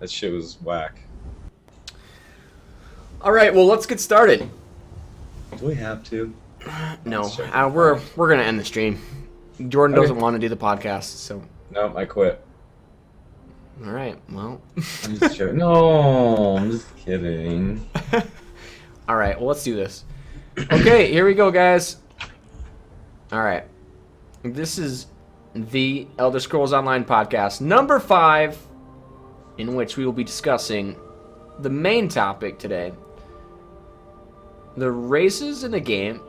That shit was whack. All right, well, let's get started. Do we have to? No, we're gonna end the stream. Jordan doesn't want to do the podcast, so. No, I quit. All right, well. I'm just joking. No, I'm just kidding. All right, well, let's do this. Okay, here we go, guys. All right. This is the Elder Scrolls Online podcast, number 5, in which we will be discussing the main topic today. The races in the game,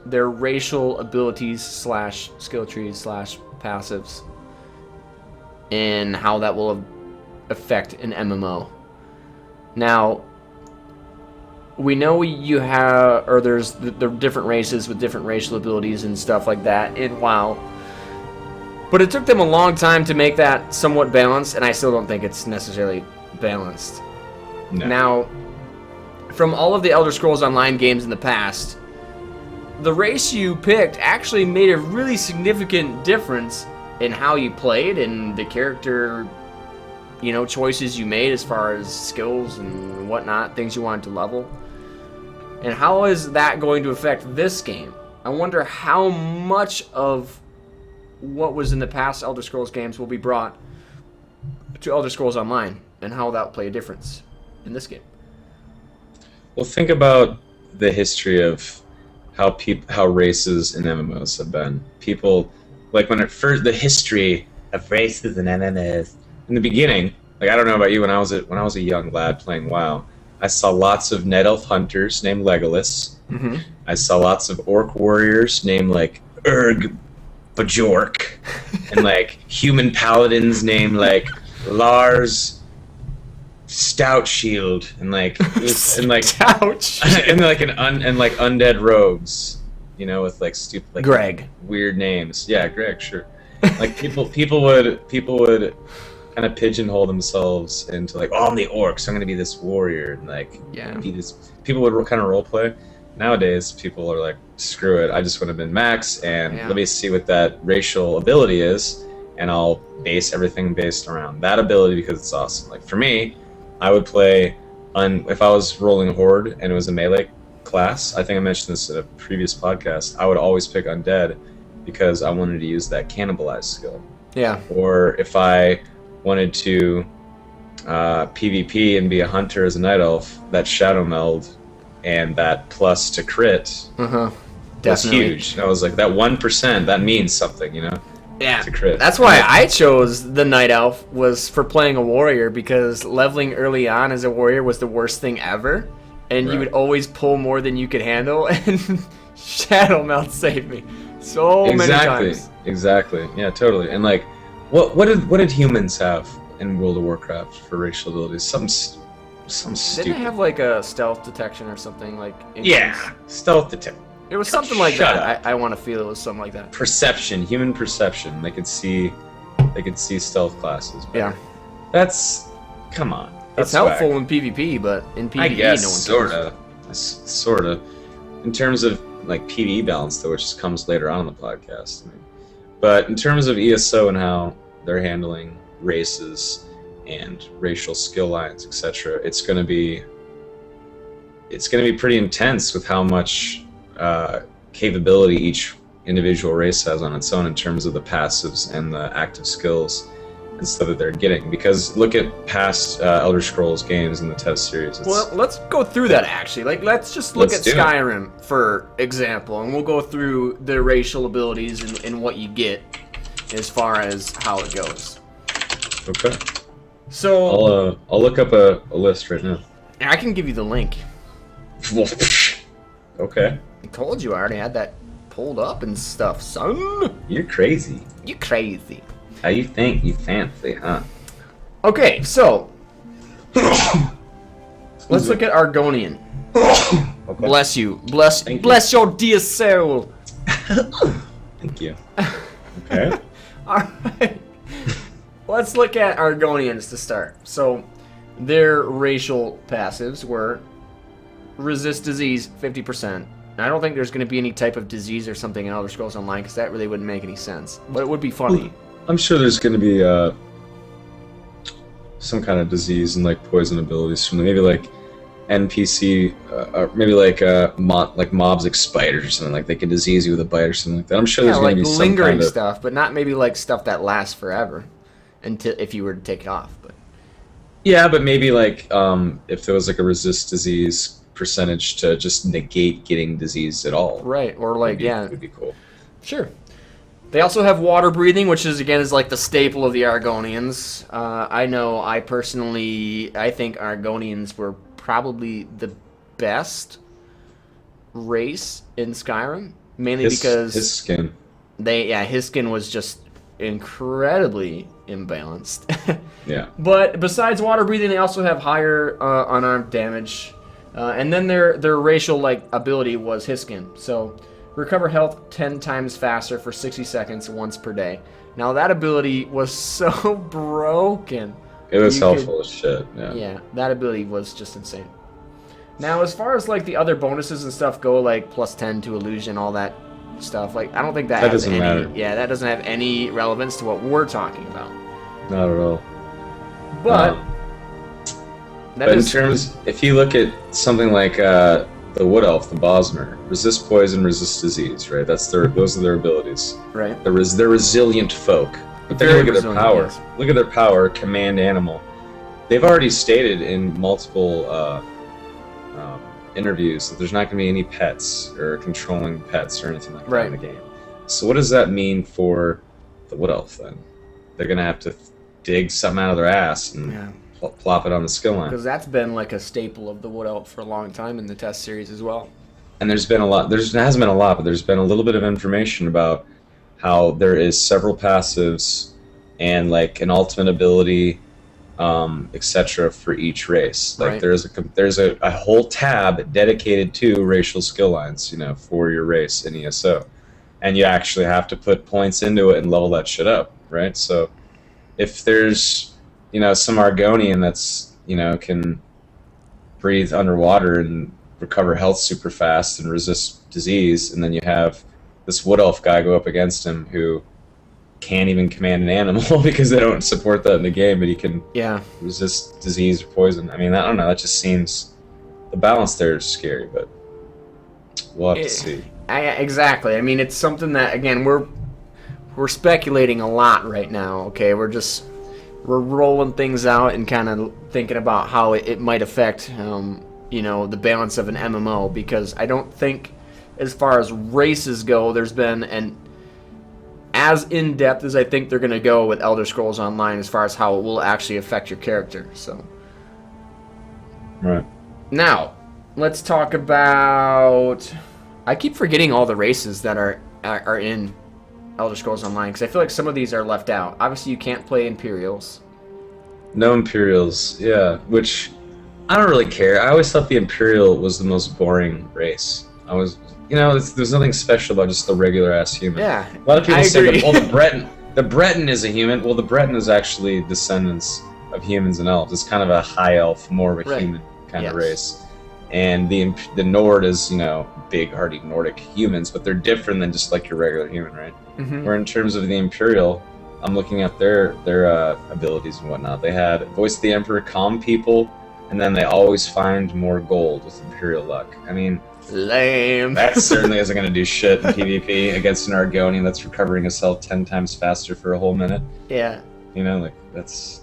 their racial abilities / skill trees / passives, and how that will affect an MMO. Now, we know you have, or there's the different races with different racial abilities and stuff like that in WoW. But it took them a long time to make that somewhat balanced, and I still don't think it's necessarily balanced. No. Now, from all of the Elder Scrolls Online games in the past, the race you picked actually made a really significant difference in how you played and the character, choices you made as far as skills and whatnot, things you wanted to level. And how is that going to affect this game? I wonder how much of what was in the past Elder Scrolls games will be brought to Elder Scrolls Online, and how that will play a difference in this game. Well, think about the history of how races in MMOs have been. People, like the history of races in MMOs. In the beginning, like I don't know about you, when I was a young lad playing WoW, I saw lots of Night Elf hunters named Legolas. Mm-hmm. I saw lots of Orc warriors named like Urg Bajork, and like human paladins named like Lars Stout Shield, and like Stout Shield. and like undead rogues, with like stupid like Greg. weird names. Yeah, Greg, sure. Like people would kind of pigeonhole themselves into like, oh, I'm the orc, so I'm gonna be this warrior, and like be this. People would kind of role play. Nowadays, people are like, screw it, I just want to bin max, and let me see what that racial ability is, and I'll base everything based around that ability because it's awesome. Like for me, I would play if I was rolling Horde and it was a melee class. I think I mentioned this in a previous podcast. I would always pick Undead because I wanted to use that cannibalize skill. Yeah. Or if I wanted to PvP and be a hunter as a night elf, that shadow meld and that plus to crit was huge. And I was like, that 1%, that means something, Yeah, to crit. That's why I chose the Night Elf, was for playing a warrior, because leveling early on as a warrior was the worst thing ever, and you would always pull more than you could handle, and Shadow Melt saved me so many times. Exactly. Yeah, totally. And like, what did humans have in World of Warcraft for racial abilities? Some stupid. Didn't they have like a stealth detection or something like? Stealth detection. It was something like that. I want to feel it was something like that. Perception, human perception. They could see stealth classes. Yeah. Come on. It's helpful in PvP, but in PvE, I guess, no one cares. sorta. In terms of like PvE balance, though, which comes later on in the podcast. But in terms of ESO and how they're handling races and racial skill lines, etc., it's going to be pretty intense with how much capability each individual race has on its own in terms of the passives and the active skills and stuff that they're getting. Because look at past Elder Scrolls games in the test series. Well, let's go through that actually. Like, let's just look at Skyrim, for example, and we'll go through the racial abilities and what you get as far as how it goes. Okay. So I'll look up a list right now. I can give you the link. Okay. I told you I already had that pulled up and stuff, son. You're crazy. You crazy. How you think? You fancy, huh? Okay, so let's look at Argonian. Okay. Bless you. Bless your dear soul. Thank you. Okay. Alright. Let's look at Argonians to start. So, their racial passives were resist disease 50%. And I don't think there's going to be any type of disease or something in Elder Scrolls Online, because that really wouldn't make any sense. But it would be funny. I'm sure there's going to be some kind of disease and like poison abilities from them. Maybe like NPC, or maybe like mobs like spiders or something. Like they can disease you with a bite or something like that. I'm sure there's going to be some lingering kind of stuff, but not maybe like stuff that lasts forever, until if you were to take it off. But yeah, but maybe like if there was like a resist disease percentage to just negate getting diseased at all. Right, or like would be cool. Sure. They also have water breathing, which is like the staple of the Argonians. I personally think Argonians were probably the best race in Skyrim, mainly because his skin. His skin was just incredibly imbalanced. Yeah. But besides water breathing, they also have higher unarmed damage, and then their racial ability was his skin. So recover health 10 times faster for 60 seconds once per day. Now that ability was so broken. It was helpful as shit. Yeah. Yeah, that ability was just insane. Now, as far as the other bonuses and stuff go, like plus 10 to illusion, all that stuff, I don't think that has doesn't any. matter. Yeah, that doesn't have any relevance to what we're talking about. Not at all. But in terms, if you look at something like the Wood Elf, the Bosmer, resist poison, resist disease, right? Those are their abilities. Right. They're resilient folk. But then Very look at their power. yes. Look at their power, command animal. They've already stated in multiple interviews that there's not going to be any pets or controlling pets or anything like that in the game. So what does that mean for the Wood Elf then? They're going to have to dig something out of their ass and plop it on the skill line. Because that's been a staple of the Wood Elf for a long time in the test series as well. And there's been a lot. There hasn't been a lot, but there's been a little bit of information about how there is several passives and an ultimate ability, etc. for each race. There's a whole tab dedicated to racial skill lines, for your race in ESO, and you actually have to put points into it and level that shit up, right? So if there's some Argonian that's can breathe underwater and recover health super fast and resist disease, and then you have this Wood Elf guy go up against him who can't even command an animal because they don't support that in the game, but he can resist disease or poison. I mean, I don't know, that just seems, the balance there is scary, but we'll have to see. Exactly. I mean, it's something that, again, we're speculating a lot right now, okay? We're rolling things out and kind of thinking about how it might affect, the balance of an MMO, because I don't think, as far as races go, there's been as in-depth as I think they're going to go with Elder Scrolls Online as far as how it will actually affect your character. So, right. Now, let's talk about... I keep forgetting all the races that are in Elder Scrolls Online, because I feel like some of these are left out. Obviously, you can't play Imperials. No Imperials, yeah, which I don't really care. I always thought the Imperial was the most boring race. There's nothing special about just the regular-ass human. Yeah, a lot of people say, the Breton is a human. Well, the Breton is actually descendants of humans and elves. It's kind of a high elf, more of a human kind of race. And the Nord is, big, hardy Nordic humans, but they're different than just your regular human, right? Mm-hmm. Where in terms of the Imperial, I'm looking at their abilities and whatnot. They had Voice of the Emperor, calm people, and then they always find more gold with Imperial luck. I mean, lame. That certainly isn't going to do shit in PvP against an Argonian that's recovering his health 10 times faster for a whole minute. Yeah. That's...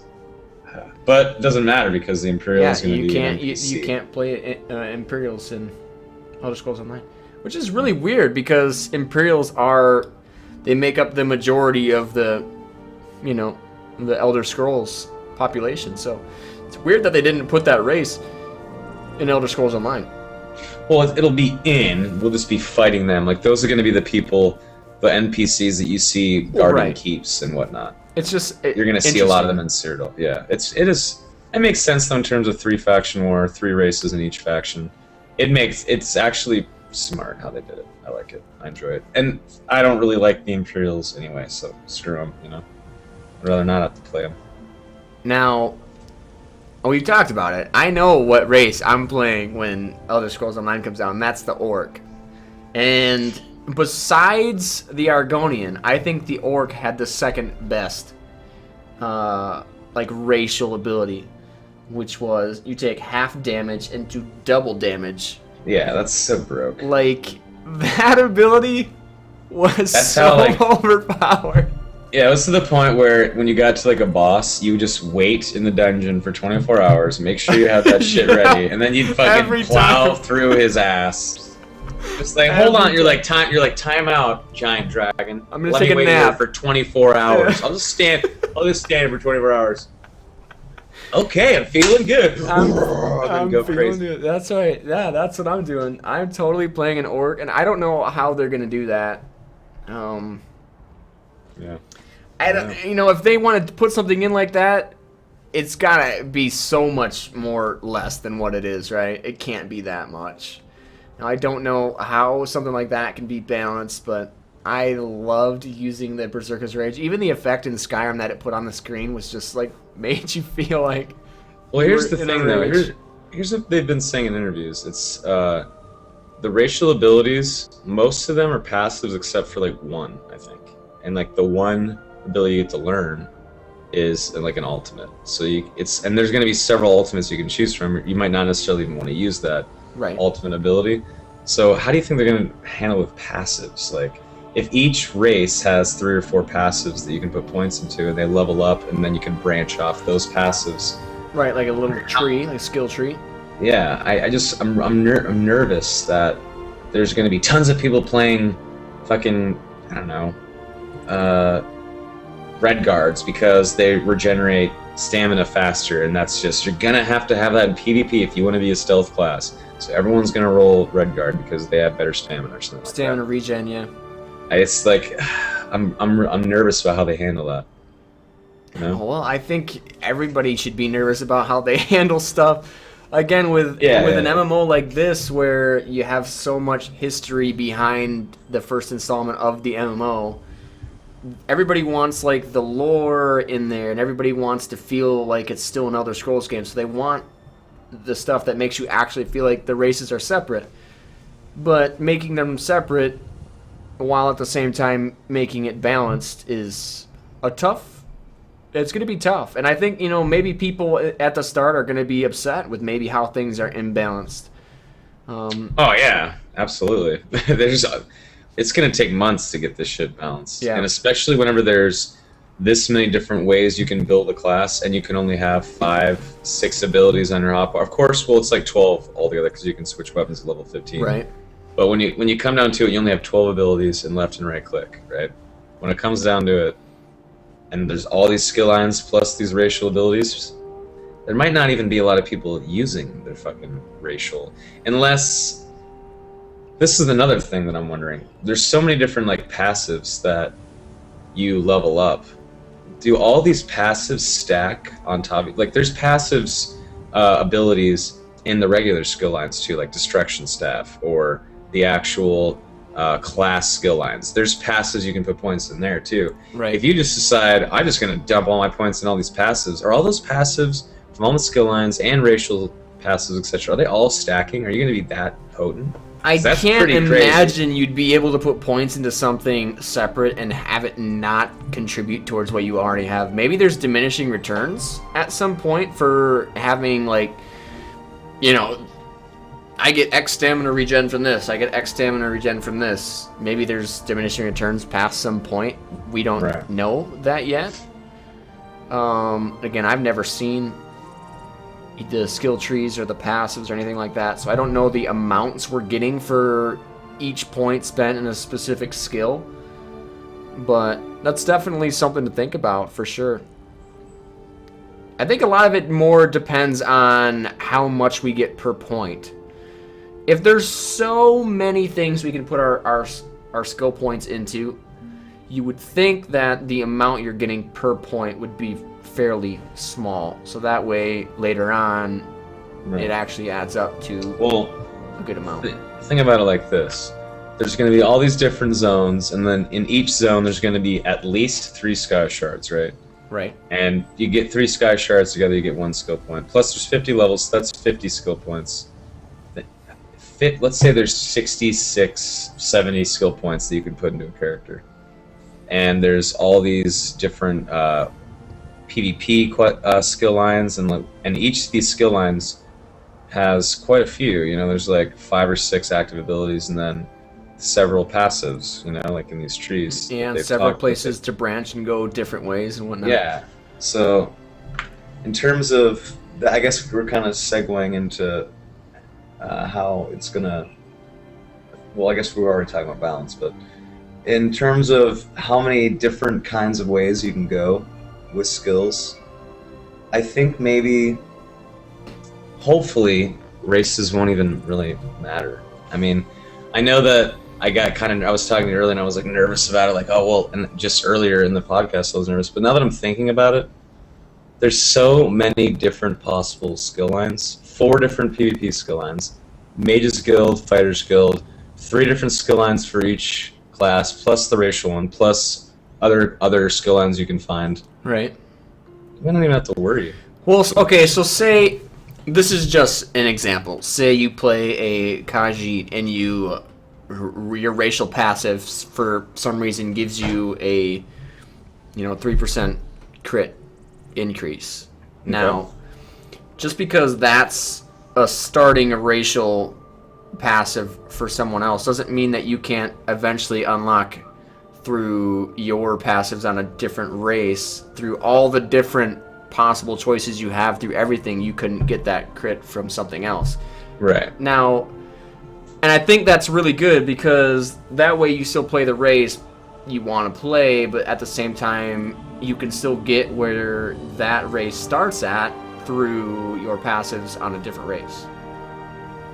But it doesn't matter because the Imperial is going to be you can't play Imperials in Elder Scrolls Online. Which is really weird because Imperials they make up the majority of the Elder Scrolls population. So it's weird that they didn't put that race in Elder Scrolls Online. Well, it'll be we'll just be fighting them. Those are going to be the people, the NPCs that you see guarding keeps and whatnot. It's just... You're going to see a lot of them in Cyrodiil. Yeah, it makes sense, though, in terms of 3-faction war, 3 races in each faction. It's actually smart how they did it. I like it. I enjoy it. And I don't really like the Imperials anyway, so screw them, I'd rather not have to play them. Now... we've talked about it. I know what race I'm playing when Elder Scrolls Online comes out, and that's the Orc. And besides the Argonian, I think the Orc had the second best like racial ability, which was you take half damage and do double damage. Yeah, that's so broke. Like, that ability was overpowered. Yeah, it was to the point where when you got to like a boss, you would just wait in the dungeon for 24 hours, make sure you have that shit ready, and then you'd fucking plow through his ass. Just like, hold on, you're like time out, giant dragon. I'm gonna take a nap for 24 hours. I'll just stand here for 24 hours. Okay, I'm feeling good. I'm go feeling crazy. good. That's right. Yeah, that's what I'm doing. I'm totally playing an orc, and I don't know how they're gonna do that. Yeah. I don't, if they want to put something in like that, it's gotta be so much more less than what it is, right? It can't be that much. Now, I don't know how something like that can be balanced, but I loved using the Berserker's Rage. Even the effect in Skyrim that it put on the screen was just like made you feel like. Well, here's the thing, though. Here's what they've been saying in interviews. It's the racial abilities. Most of them are passives, except for like one, I think, and like the one ability you get to learn is like an ultimate. So and there's going to be several ultimates you can choose from. You might not necessarily even want to use that ultimate ability. So how do you think they're going to handle with passives? Like, if each race has 3 or 4 passives that you can put points into, and they level up, and then you can branch off those passives. Right, like a little tree, like a skill tree. Yeah, I'm nervous that there's going to be tons of people playing fucking, I don't know, red guards because they regenerate stamina faster, and that's just, you're gonna have to have that in PvP if you want to be a stealth class. So everyone's gonna roll red guard because they have better stamina or something. Stamina regen, yeah. It's like I'm nervous about how they handle that. You know? Well, I think everybody should be nervous about how they handle stuff. Again, with an MMO like this, where you have so much history behind the first installment of the MMO, everybody wants like the lore in there, and everybody wants to feel like it's still an Elder Scrolls game. So they want the stuff that makes you actually feel like the races are separate. But making them separate while at the same time making it balanced is it's going to be tough. And I think, maybe people at the start are going to be upset with maybe how things are imbalanced. Oh yeah, absolutely. It's going to take months to get this shit balanced. Yeah. And especially whenever there's this many different ways you can build a class, and you can only have 5, 6 abilities on your hotbar. Of course, well, it's like 12 altogether because you can switch weapons at level 15. Right. But when you come down to it, you only have 12 abilities and left and right click, right? When it comes down to it, and there's all these skill lines plus these racial abilities, there might not even be a lot of people using their fucking racial, unless... This is another thing that I'm wondering. There's so many different like passives that you level up. Do all these passives stack on top of, like, there's passives abilities in the regular skill lines too, like Destruction Staff or the actual class skill lines. There's passives you can put points in there too. Right. If you just decide, I'm just going to dump all my points in all these passives, are all those passives from all the skill lines and racial passives, etc., are they all stacking? Are you going to be that potent? I can't imagine you'd be able to put points into something separate and have it not contribute towards what you already have. Maybe there's diminishing returns at some point for having, like, I get X stamina regen from this, I get X stamina regen from this. Maybe there's diminishing returns past some point. We don't know that yet. Again, I've never seen the skill trees or the passives or anything like that, so I don't know the amounts we're getting for each point spent in a specific skill, but that's definitely something to think about for sure. I think a lot of it more depends on how much we get per point. If there's so many things we can put our skill points into, you would think that the amount you're getting per point would be fairly small, so that way later on it actually adds up to a good amount. Think about it like this. There's going to be all these different zones, and then in each zone there's going to be at least 3 sky shards, right? Right. And you get 3 sky shards together, you get 1 skill point. Plus there's 50 levels, so that's 50 skill points. Let's say there's 66, 70 skill points that you can put into a character. And there's all these different PvP skill lines, and each of these skill lines has quite a few. You know, there's like 5 or 6 active abilities, and then several passives. You know, like in these trees. Yeah, and several places to branch and go different ways and whatnot. Yeah. So, in terms of, I guess we're kind of segueing into how it's gonna. Well, I guess we were already talking about balance, but in terms of how many different kinds of ways you can go with skills, I think maybe, hopefully, races won't even really matter. I mean, I know that I was talking to you earlier and I was like nervous about it, like, oh, well, and just earlier in the podcast I was nervous, but now that I'm thinking about it, there's so many different possible skill lines, 4 different PvP skill lines, Mage's Guild, Fighter's Guild, 3 different skill lines for each class, plus the racial one, plus other skill lines you can find. Right. You don't even have to worry. Well, okay, so say, this is just an example. Say you play a Khajiit and your racial passive for some reason gives you a 3% crit increase. Okay. Now, just because that's a starting racial passive for someone else doesn't mean that you can't eventually unlock through your passives on a different race, through all the different possible choices you have, through everything. You couldn't get that crit from something else. Right. Now, and I think that's really good, because that way you still play the race you want to play, but at the same time you can still get where that race starts at through your passives on a different race.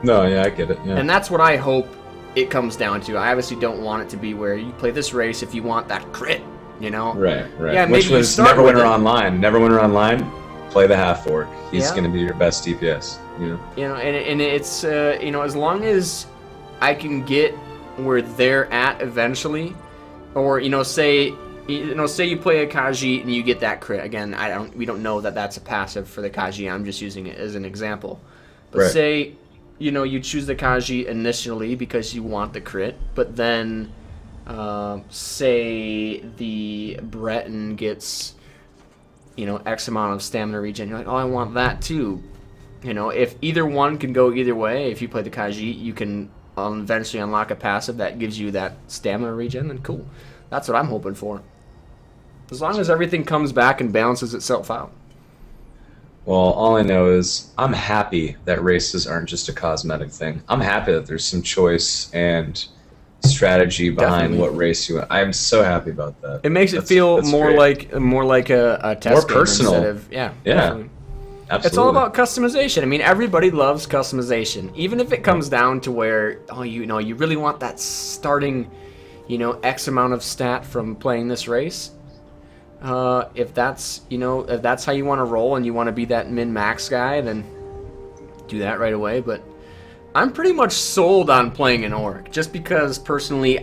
No, yeah, I get it. Yeah. And that's what I hope it comes down to. I obviously don't want it to be where you play this race if you want that crit, you know? Right. Yeah, which was Neverwinter Online. Neverwinter Online, play the half orc. He's going to be your best DPS. You know, and it's as long as I can get where they're at eventually, or say you play a Khajiit and you get that crit. Again, we don't know that that's a passive for the Khajiit. I'm just using it as an example. But right. Say you choose the Khajiit initially because you want the crit, but then say the Breton gets X amount of stamina regen. You're like, oh, I want that too. If either one can go either way, if you play the Khajiit, you can eventually unlock a passive that gives you that stamina regen, then cool. That's what I'm hoping for. As long as everything comes back and balances itself out. Well, all I know is I'm happy that races aren't just a cosmetic thing. I'm happy that there's some choice and strategy behind what race you want. I'm so happy about that. It makes it feel more like a test more game personal. Instead of, yeah. Absolutely. It's all about customization. I mean, everybody loves customization. Even if it comes down to where, you really want that starting, X amount of stat from playing this race. If that's how you want to roll and you want to be that min-max guy, then do that right away. But I'm pretty much sold on playing an orc, just because personally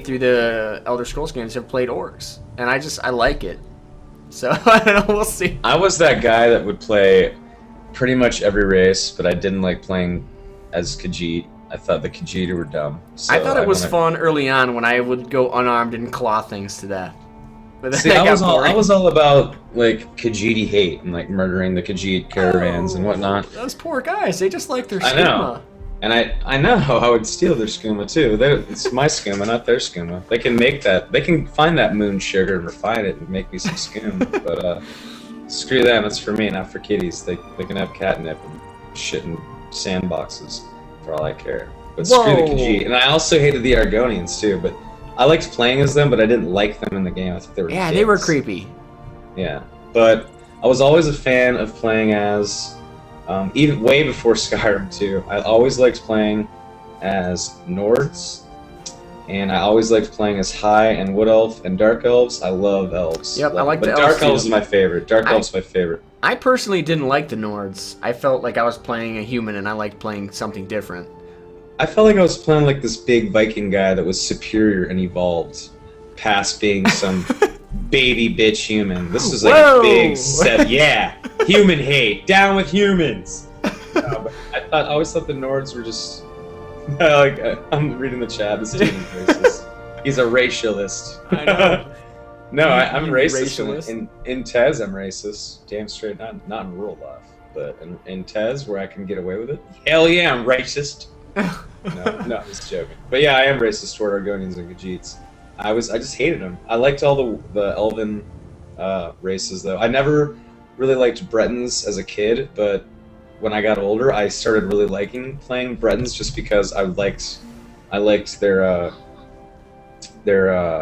through the Elder Scrolls games, have played orcs, and I like it. So I don't know, we'll see. I was that guy that would play pretty much every race, but I didn't like playing as Khajiit. I thought the Khajiit were dumb. So I thought it was fun early on when I would go unarmed and claw things to death. But see, I was all about like Khajiit hate and like murdering the Khajiit caravans and whatnot. Those poor guys, they just like their skooma. I know. And I know I would steal their skooma too. It's my skooma, not their skooma. They can make that. They can find that moon sugar and refine it and make me some skoom. But screw them. It's for me, not for kitties. They can have catnip and shit in sandboxes for all I care. But screw the Khajiit. And I also hated the Argonians too. But I liked playing as them, but I didn't like them in the game. I thought they were dicks. They were creepy. Yeah, but I was always a fan of playing as. Even way before Skyrim too, I always liked playing as Nords, and I always liked playing as High and Wood Elf and Dark Elves. I love elves. Yep, I like the elves. But Dark Elves is my favorite. Dark Elves is my favorite. I personally didn't like the Nords. I felt like I was playing a human, and I liked playing something different. I felt like I was playing like this big Viking guy that was superior and evolved, past being some baby bitch human. This is like a big set. Yeah. Human hate. Down with humans. But I always thought the Nords were just I'm reading the chat. This dude is racist. He's a racialist. I know. No, I'm racist. Racialist? In Tez, I'm racist. Damn straight. Not in real life, but in Tez, where I can get away with it. Hell yeah, I'm racist. No, I'm just joking. But yeah, I am racist toward Argonians and Khajiits. I just hated them. I liked all the Elven races, though. I never really liked Bretons as a kid, but when I got older, I started really liking playing Bretons just because I liked their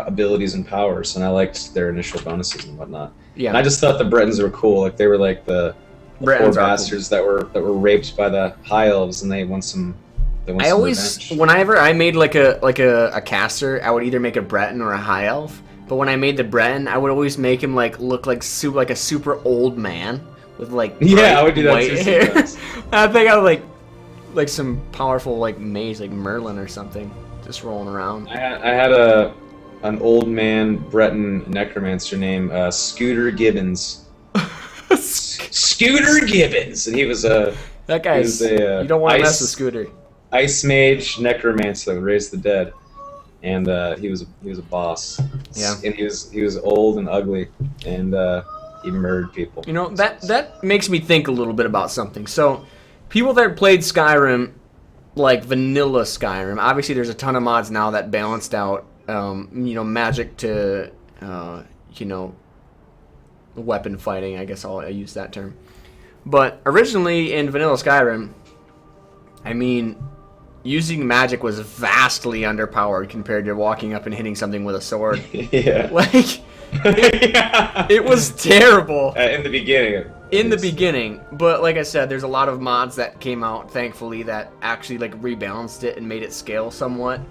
abilities and powers, and I liked their initial bonuses and whatnot. Yeah. And I just thought the Bretons were cool. Like they were like the poor bastards that were raped by the High Elves, and they want some. I always, revenge. Whenever I made like a caster, I would either make a Breton or a High Elf. But when I made the Breton, I would always make him look like a super old man with I would do that too hair. I think I would like some powerful mage like Merlin or something just rolling around. I had an old man Breton necromancer named Scooter Gibbons. Scooter Gibbons, and he was a that guy's. You don't want to mess with Scooter. Ice mage necromancer that would raise the dead, and he was a boss. Yeah, and he was old and ugly, and he murdered people. You know, that makes me think a little bit about something. So, people that played Skyrim, like vanilla Skyrim, obviously there's a ton of mods now that balanced out, magic to, weapon fighting. I guess I use that term. But originally in vanilla Skyrim, I mean, using magic was vastly underpowered compared to walking up and hitting something with a sword. Yeah. It was terrible. In the beginning. The beginning. But like I said, there's a lot of mods that came out, thankfully, that actually rebalanced it and made it scale somewhat.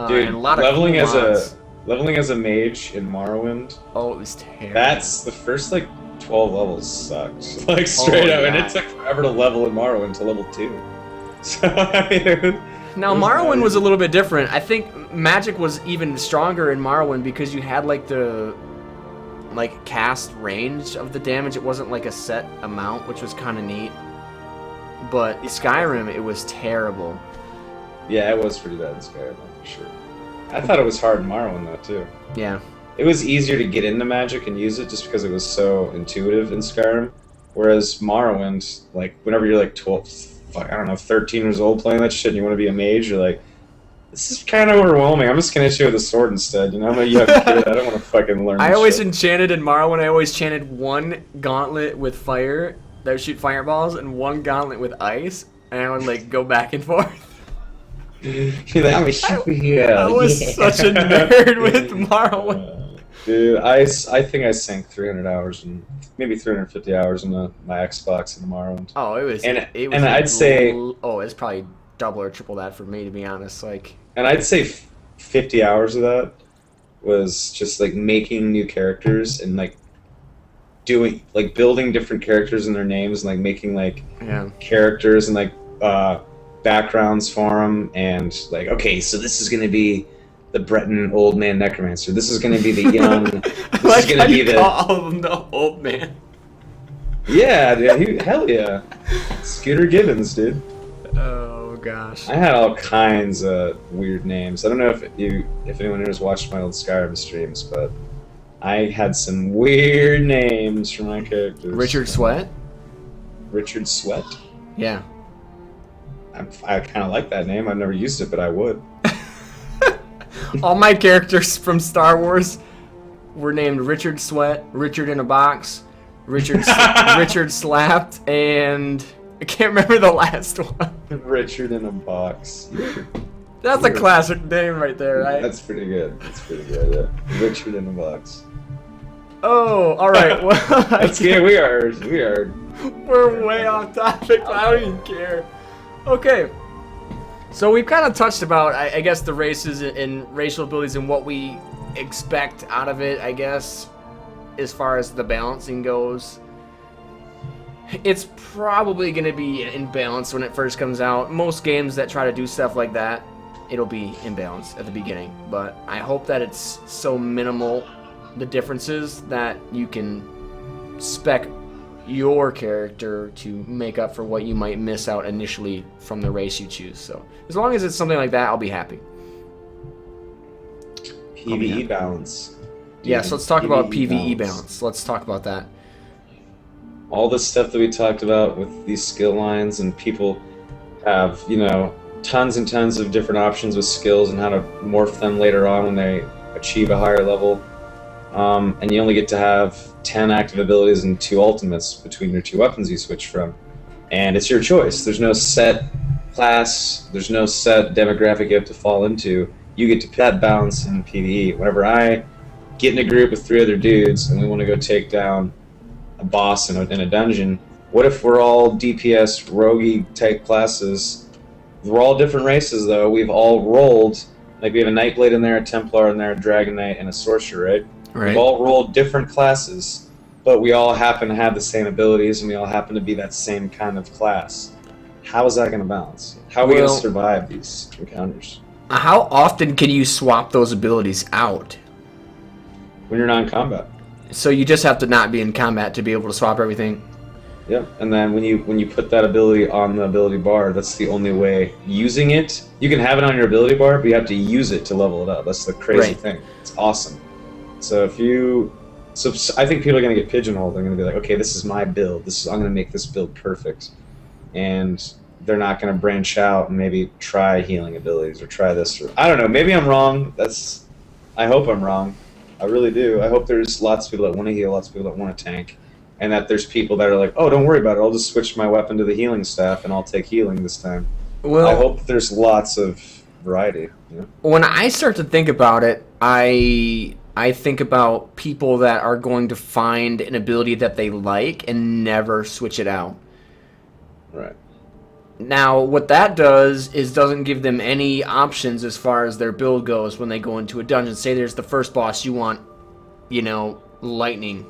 Dude, and a lot of leveling mods. Leveling as a mage in Morrowind. Oh, it was terrible. That's the first 12 levels sucked. Straight up. Yeah. And it took forever to level in Morrowind to level 2. So, now, Morrowind was a little bit different. I think magic was even stronger in Morrowind because you had the cast range of the damage. It wasn't a set amount, which was kind of neat. But in Skyrim, it was terrible. Yeah, it was pretty bad in Skyrim, for sure. I thought it was hard in Morrowind, though, too. Yeah. It was easier to get into magic and use it just because it was so intuitive in Skyrim. Whereas Morrowind, whenever you're 12... 13 years old playing that shit and you want to be a mage, you're like, this is kind of overwhelming. I'm just going to hit you with a sword instead, I'm a young kid. I don't want to fucking learn I always enchanted in Morrowind, I always chanted one gauntlet with fire that would shoot fireballs and one gauntlet with ice, and I would go back and forth. You're like, I'm a superhero. I was such a nerd with Morrowind. Dude, I think I sank 300 hours and maybe 350 hours in my Xbox in Morrowind. Oh, it was. I'd say. Oh, it's probably double or triple that for me, to be honest. And I'd say 50 hours of that was just making new characters and doing building different characters and their names and making characters and backgrounds for them and okay, so this is gonna be the Breton old man necromancer. This is going to be the young. This is going to be the. Call him the old man. Yeah, dude. Hell yeah. Scooter Gibbons, dude. Oh gosh. I had all kinds of weird names. I don't know if anyone here has watched my old Skyrim streams, but I had some weird names for my characters. Richard Sweat. Richard Sweat. Yeah. I kind of like that name. I've never used it, but I would. All my characters from Star Wars were named Richard Sweat, Richard in a Box, Richard Slapped, and I can't remember the last one. Richard in a Box. That's a classic name right there, right? That's pretty good. Yeah. Richard in a Box. Oh, all right. Well, that's good. We are. We're way off topic. I don't even care. Okay. So we've kind of touched about, I guess, the races and racial abilities and what we expect out of it, I guess, as far as the balancing goes. It's probably going to be imbalanced when it first comes out. Most games that try to do stuff like that, it'll be imbalanced at the beginning. But I hope that it's so minimal, the differences, that you can spec your character to make up for what you might miss out initially from the race you choose. So as long as it's something like that, I'll be happy. PvE Balance. Yes, let's talk about PvE balance. Let's talk about that. All the stuff that we talked about with these skill lines, and people have, tons and tons of different options with skills and how to morph them later on when they achieve a higher level. And you only get to have 10 active abilities and 2 ultimates between your 2 weapons you switch from. And it's your choice. There's no set class, there's no set demographic you have to fall into. You get to pick that balance in PvE. Whenever I get in a group with 3 other dudes and we want to go take down a boss in a dungeon, what if we're all DPS, roguey type classes? We're all different races, though. We've all rolled, like we have a Nightblade in there, a Templar in there, a Dragon Knight, and a Sorcerer, right? We've all rolled different classes, but we all happen to have the same abilities, and we all happen to be that same kind of class. How is that going to balance? How are we going to survive these encounters? How often can you swap those abilities out? When you're not in combat. So you just have to not be in combat to be able to swap everything? Yeah, and then when you put that ability on the ability bar, that's the only way. Using it, you can have it on your ability bar, but you have to use it to level it up. That's the crazy thing. It's awesome. So I think people are going to get pigeonholed. They're going to be like, okay, this is my build. I'm going to make this build perfect. And they're not going to branch out and maybe try healing abilities or try this. Or I don't know. Maybe I'm wrong. I hope I'm wrong. I really do. I hope there's lots of people that want to heal, lots of people that want to tank, and that there's people that are like, oh, don't worry about it. I'll just switch my weapon to the healing staff and I'll take healing this time. Well, I hope there's lots of variety. When I start to think about it, I think about people that are going to find an ability that they like and never switch it out. Right. Now, what that does is doesn't give them any options as far as their build goes when they go into a dungeon. Say there's the first boss, you want, lightning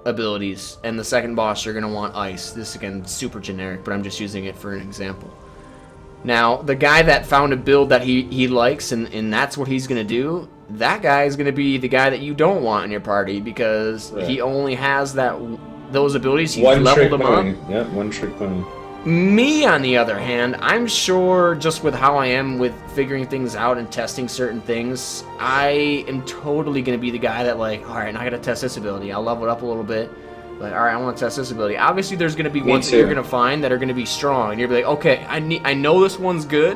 abilities, and the second boss you're going to want ice. This, again, super generic, but I'm just using it for an example. Now, the guy that found a build that he likes and that's what he's going to do, that guy is going to be the guy that you don't want in your party because he only has those abilities. He's leveled them up. Yeah, one trick pony. Me, on the other hand, I'm sure just with how I am with figuring things out and testing certain things, I am totally going to be the guy that all right, now I got to test this ability. I'll level it up a little bit. All right, I want to test this ability. Obviously, there's going to be ones that you're going to find that are going to be strong. And you're going to be like, okay, I know this one's good.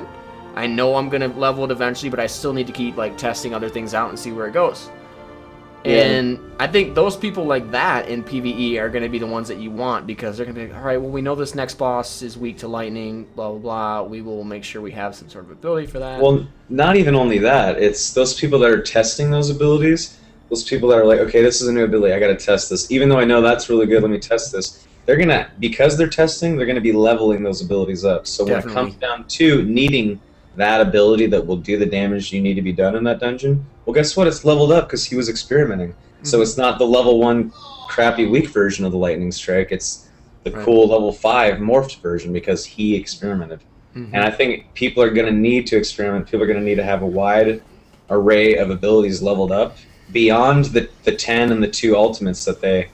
I know I'm going to level it eventually, but I still need to keep testing other things out and see where it goes. Yeah. And I think those people like that in PvE are going to be the ones that you want because they're going to be, all right, well, we know this next boss is weak to lightning, blah, blah, blah. We will make sure we have some sort of ability for that. Well, not even only that. It's those people that are testing those abilities, those people that are like, okay, this is a new ability. I got to test this. Even though I know that's really good, let me test this. They're going to, because they're testing, they're going to be leveling those abilities up. So when it comes down to needing that ability that will do the damage you need to be done in that dungeon, well, guess what? It's leveled up because he was experimenting. Mm-hmm. So it's not the level 1 crappy weak version of the lightning strike. It's the cool level 5 morphed version because he experimented. Mm-hmm. And I think people are going to need to experiment. People are going to need to have a wide array of abilities leveled up beyond the 10 and the 2 ultimates the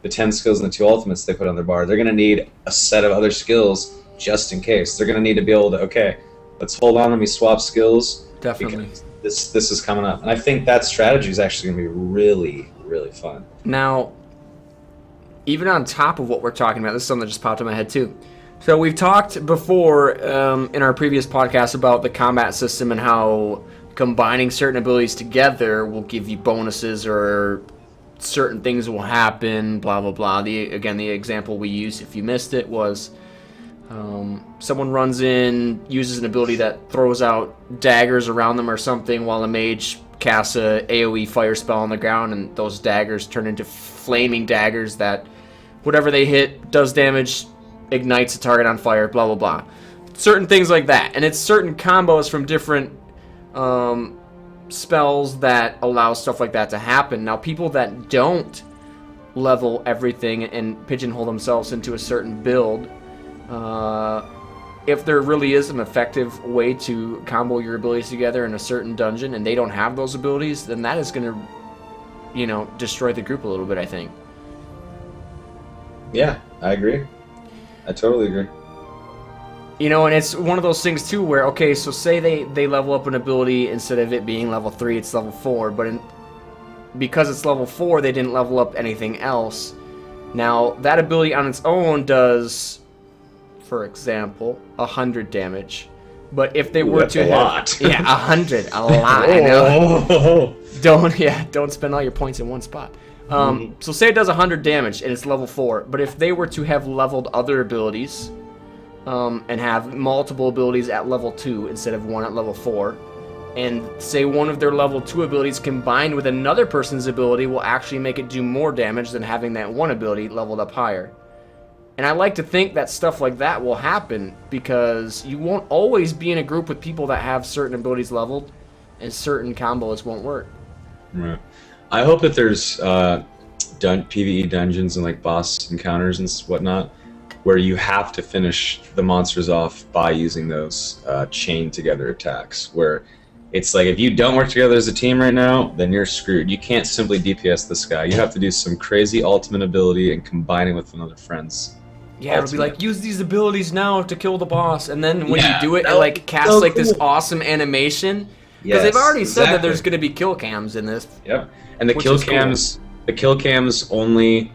10 skills and the 2 ultimates they put on their bar. They're going to need a set of other skills just in case. They're going to need to be able to, okay, let's hold on, let me swap skills. Definitely. This is coming up. And I think that strategy is actually going to be really, really fun. Now, even on top of what we're talking about, this is something that just popped in my head too. So we've talked before in our previous podcast about the combat system and how combining certain abilities together will give you bonuses or certain things will happen, blah, blah, blah. The example we used, if you missed it, was someone runs in, uses an ability that throws out daggers around them or something while a mage casts a AoE fire spell on the ground, and those daggers turn into flaming daggers that whatever they hit does damage, ignites a target on fire, blah, blah, blah. Certain things like that. And it's certain combos from different spells that allow stuff like that to happen. Now, people that don't level everything and pigeonhole themselves into a certain build, if there really is an effective way to combo your abilities together in a certain dungeon and they don't have those abilities, then that is going to, destroy the group a little bit, I think. Yeah, I agree. I totally agree. And it's one of those things, too, where, okay, so say they level up an ability, instead of it being level 3, it's level 4, but because it's level 4, they didn't level up anything else. Now, that ability on its own does, for example, 100 damage. But if they were to have... lot. Yeah, 100. A lot, I know. Don't spend all your points in one spot. So say it does 100 damage and it's level 4, but if they were to have leveled other abilities, and have multiple abilities at level 2 instead of one at level 4, and say one of their level 2 abilities combined with another person's ability will actually make it do more damage than having that one ability leveled up higher. And I like to think that stuff like that will happen because you won't always be in a group with people that have certain abilities leveled and certain combos won't work. Right. I hope that there's PvE dungeons and like boss encounters and whatnot where you have to finish the monsters off by using those chained together attacks, where it's like if you don't work together as a team right now, then you're screwed. You can't simply DPS this guy. You have to do some crazy ultimate ability and combine it with another friend's. Yeah, it'll be like, use these abilities now to kill the boss, and then when you do it, it like casts so like this cool. awesome animation. Because Yes, they've already said that exactly. there's going to be kill cams in this. Yep. And the Which kill is cool. cams only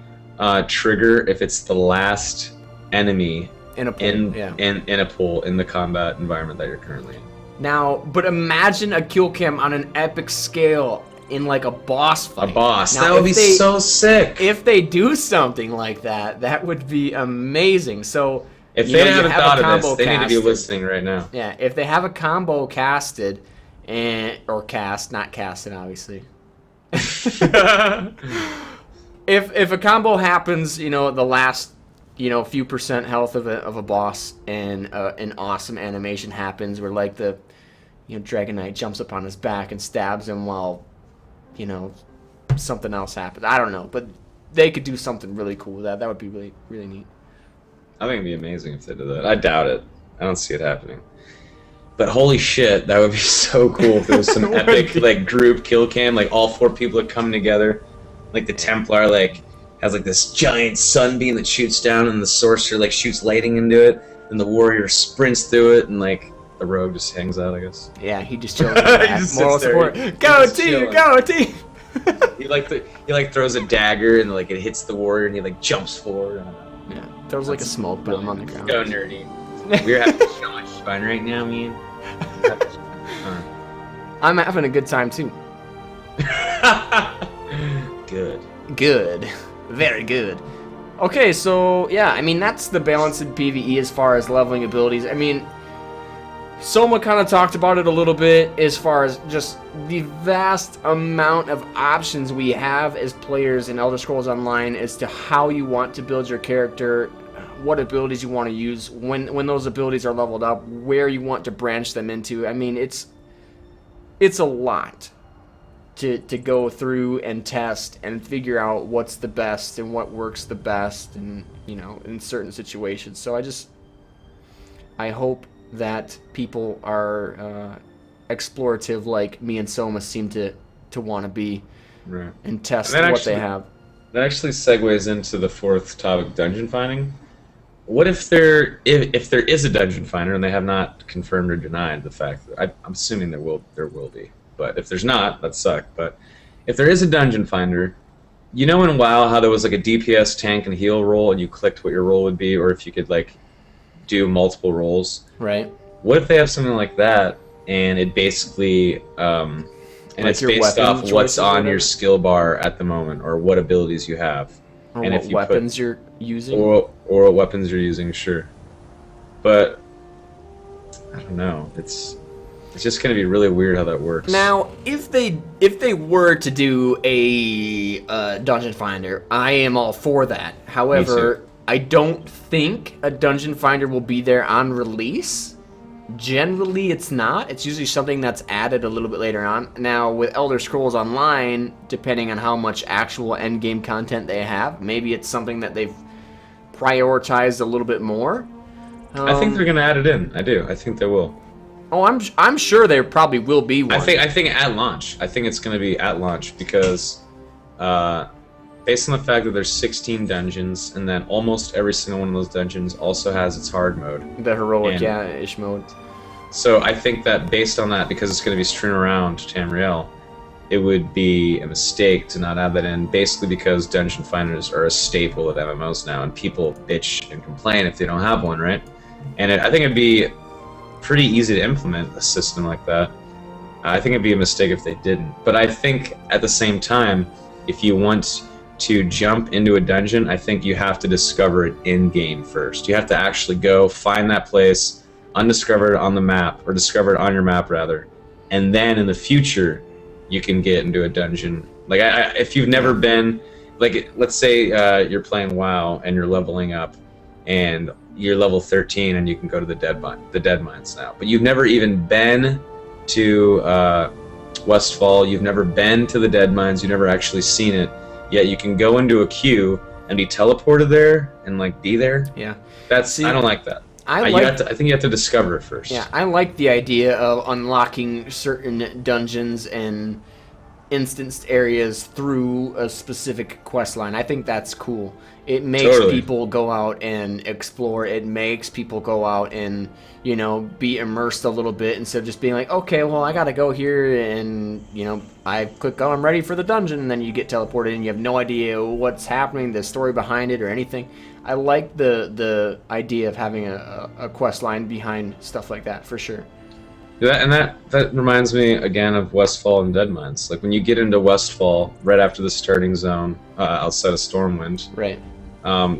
trigger if it's the last enemy In a pool, in a pool in the combat environment that you're currently in. Now, but imagine a kill cam on an epic scale in like a boss fight. A boss. Now, that would be if they- so sick. If they do something like that, that would be amazing. So If you they know, you haven't have a thought of combo this, they need to be casted. listening right now. Yeah, if they have a combo casted, or cast, not casted, obviously. If a combo happens, you know, the last, you know, few percent health of a boss, and an awesome animation happens where like the, you know, Dragon Knight jumps up on his back and stabs him while, you know, something else happens. I don't know, but they could do something really cool with that. That would be really, really neat. I think it'd be amazing if they did that. I doubt it. I don't see it happening. But holy shit, that would be so cool if there was some epic like group kill cam, like all 4 people are coming together. Like the Templar like has like this giant sunbeam that shoots down, and the sorcerer like shoots lightning into it, and the warrior sprints through it, and like the rogue just hangs out, I guess. Yeah, he just chills. Moral support. Go team, go team. He throws a dagger and like it hits the warrior, and he like jumps forward. Yeah, throws like a smoke bomb on the ground. Go nerdy. We're having so much fun right now, man. I'm having a good time too. Good. Good. Very good. Okay, so yeah, I mean that's the balance in PvE as far as leveling abilities. I mean, Soma kind of talked about it a little bit as far as just the vast amount of options we have as players in Elder Scrolls Online as to how you want to build your character, what abilities you want to use, when those abilities are leveled up, where you want to branch them into. I mean, it's a lot to go through and test and figure out what's the best and what works the best, and you know, in certain situations. So I hope that people are explorative like me and Soma seem to want to be, Right. and test And what they have. That actually segues into the 4th topic, dungeon finding. What if there is a dungeon finder and they have not confirmed or denied the fact that I'm assuming there will be, but if there's not, that sucks. But if there is a dungeon finder, you know in WoW how there was like a DPS, tank, and heal roll, and you clicked what your roll would be, or if you could like do multiple rolls. Right. What if they have something like that, and it basically and Like it's your based weapon off choices what's or on whatever? your skill bar at the moment, or what abilities you have. Or And what if you weapons you're using. Or what weapons you're using, sure. But I don't know. It's just gonna be really weird how that works. Now, if they were to do a dungeon finder, I am all for that. However, I don't think a dungeon finder will be there on release. Generally, it's not. It's usually something that's added a little bit later on. Now, with Elder Scrolls Online, depending on how much actual endgame content they have, maybe it's something that they've prioritized a little bit more. I think they're gonna add it in. I do. I think they will. Oh, I'm sure there probably will be one. I think at launch. I think it's gonna be at launch because, based on the fact that there's 16 dungeons, and then almost every single one of those dungeons also has its hard mode. The heroic, And- ish mode. So I think that based on that, because it's gonna be strewn around Tamriel, it would be a mistake to not have that in, basically because dungeon finders are a staple of MMOs now, and people bitch and complain if they don't have one, right? And I think it'd be pretty easy to implement a system like that. I think it'd be a mistake if they didn't. But I think at the same time, if you want to jump into a dungeon, I think you have to discover it in-game first. You have to actually go find that place undiscovered on the map, or discovered on your map rather, and then in the future you can get into a dungeon. Like if you've never been, like let's say you're playing WoW and you're leveling up and you're level 13 and you can go to the dead mines now, but you've never even been to Westfall, you've never been to the dead mines, you've never actually seen it, yet you can go into a queue and be teleported there and like be there. Yeah, I don't like that. I think you have to discover it first. Yeah, I like the idea of unlocking certain dungeons and instanced areas through a specific quest line. I think that's cool. It makes people go out and explore. It makes people go out and, you know, be immersed a little bit instead of just being like, okay, well, I got to go here and, you know, I click, oh, I'm ready for the dungeon, and then you get teleported and you have no idea what's happening, the story behind it or anything. I like the idea of having a quest line behind stuff like that, for sure. That reminds me again of Westfall and Dead Mines. Like when you get into Westfall, right after the starting zone, outside of Stormwind, right?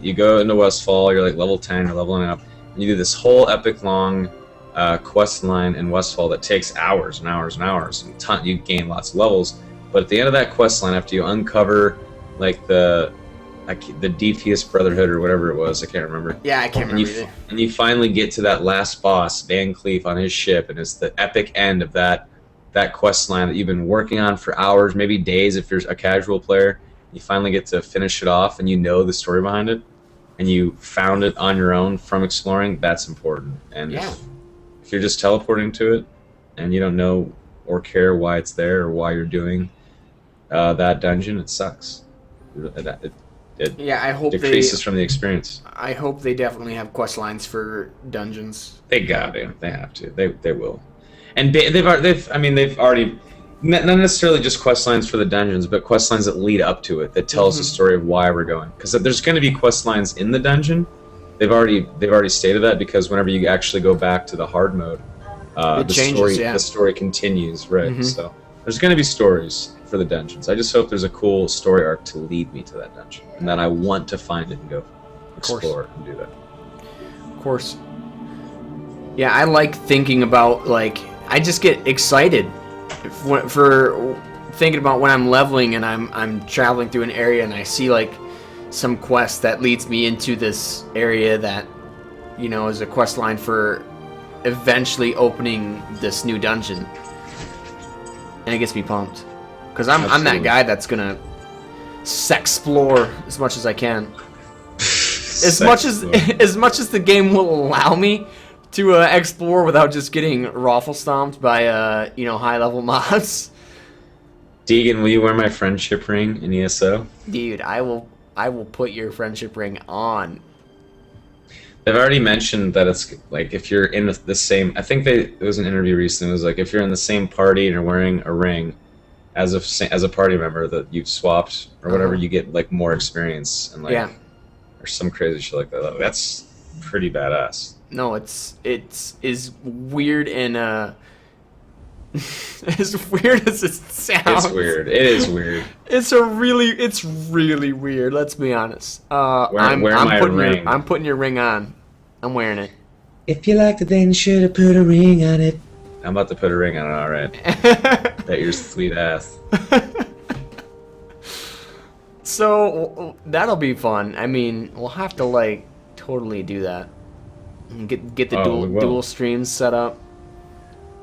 You go into Westfall, you're like level 10, you're leveling up, and you do this whole epic long quest line in Westfall that takes hours and hours and hours, and you gain lots of levels. But at the end of that quest line, after you uncover like the Devious Brotherhood or whatever it was, I can't remember. Yeah, I can't remember. And you finally get to that last boss, Van Cleef, on his ship, and it's the epic end of that quest line that you've been working on for hours, maybe days if you're a casual player. You finally get to finish it off, and you know the story behind it, and you found it on your own from exploring. That's important. And if you're just teleporting to it, and you don't know or care why it's there or why you're doing that dungeon, it sucks. I hope decreases from the experience. I hope they definitely have quest lines for dungeons. They got to. They have to. They will. And they've already not necessarily just quest lines for the dungeons, but quest lines that lead up to it, that tell us the story of why we're going. Because there's going to be quest lines in the dungeon. They've already stated that, because whenever you actually go back to the hard mode, the story continues, right? So there's going to be stories for the dungeons. I just hope there's a cool story arc to lead me to that dungeon, and that I want to find it and go explore it and do that. Of course. Yeah, I like thinking about, like, I just get excited for thinking about when I'm leveling and I'm traveling through an area and I see like some quest that leads me into this area that, you know, is a quest line for eventually opening this new dungeon, and it gets me pumped. Because I'm that guy that's going to sexplore as much as I can. As much as the game will allow me to explore without just getting raffle stomped by high-level mobs. Deagen, will you wear my friendship ring in ESO? Dude, I will put your friendship ring on. They've already mentioned that it's like if you're in the same... I think it was an interview recently. It was like if you're in the same party and you're wearing a ring as a party member that you've swapped or whatever, you get like more experience and or some crazy shit like that. That's pretty badass. No, it's as weird and as weird as it sounds. It's weird. It is weird. It's really weird. Let's be honest. I'm putting your ring on. I'm wearing it. If you liked it, then you should have put a ring on it. I'm about to put a ring on it, alright. That your sweet ass. So, that'll be fun. I mean, we'll have to, like, totally do that. Get the dual streams set up.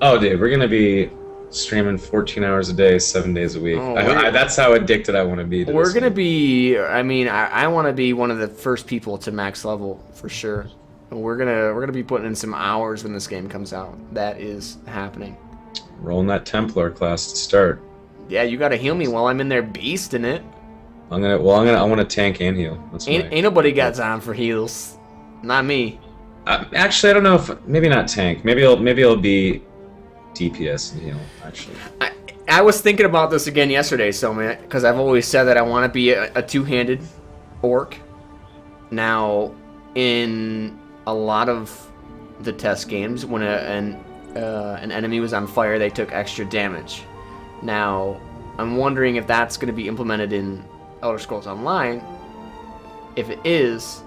Oh, dude, we're gonna be streaming 14 hours a day, 7 days a week. That's how addicted I want to be to We're gonna be, I mean, I want to be one of the first people to max level, for sure. We're gonna be putting in some hours when this game comes out. That is happening. Rolling that Templar class to start. Yeah, you gotta heal me while I'm in there beasting it. I want to tank and heal. Ain't nobody got time for heals. Not me. Actually, I don't know if maybe not tank. Maybe I'll be DPS and heal. Actually, I was thinking about this again yesterday, Soma, because I've always said that I want to be a two-handed orc. Now, in a lot of the test games, when an enemy was on fire, they took extra damage. Now, I'm wondering if that's going to be implemented in Elder Scrolls Online. If it is,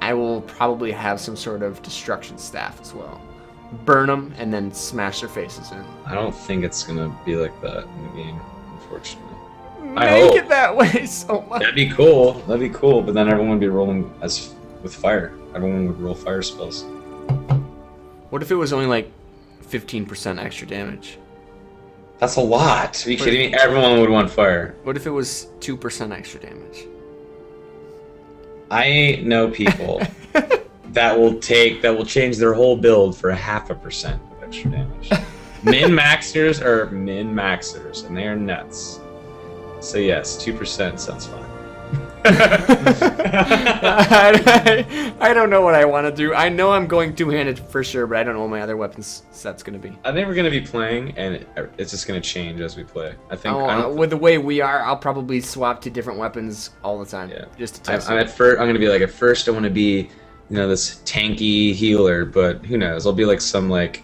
I will probably have some sort of destruction staff as well. Burn them and then smash their faces in. I don't think it's gonna be like that in the game, unfortunately. Make it that way so much. That'd be cool. That'd be cool. But then everyone would be rolling with fire. Everyone would roll fire spells. What if it was only like 15% extra damage? That's a lot. Are you kidding me? Everyone would want fire. What if it was 2% extra damage? I know people that will change their whole build for 0.5% of extra damage. Min-maxers are min-maxers, and they are nuts. So yes, 2% sounds fine. I don't know what I want to do. I know I'm going two-handed for sure, but I don't know what my other weapons set's going to be. I think we're going to be playing, and it's just going to change as we play. I think. With the way we are, I'll probably swap to different weapons all the time, just to test. I'm going to be like, at first I want to be, this tanky healer, but who knows? I'll be like some like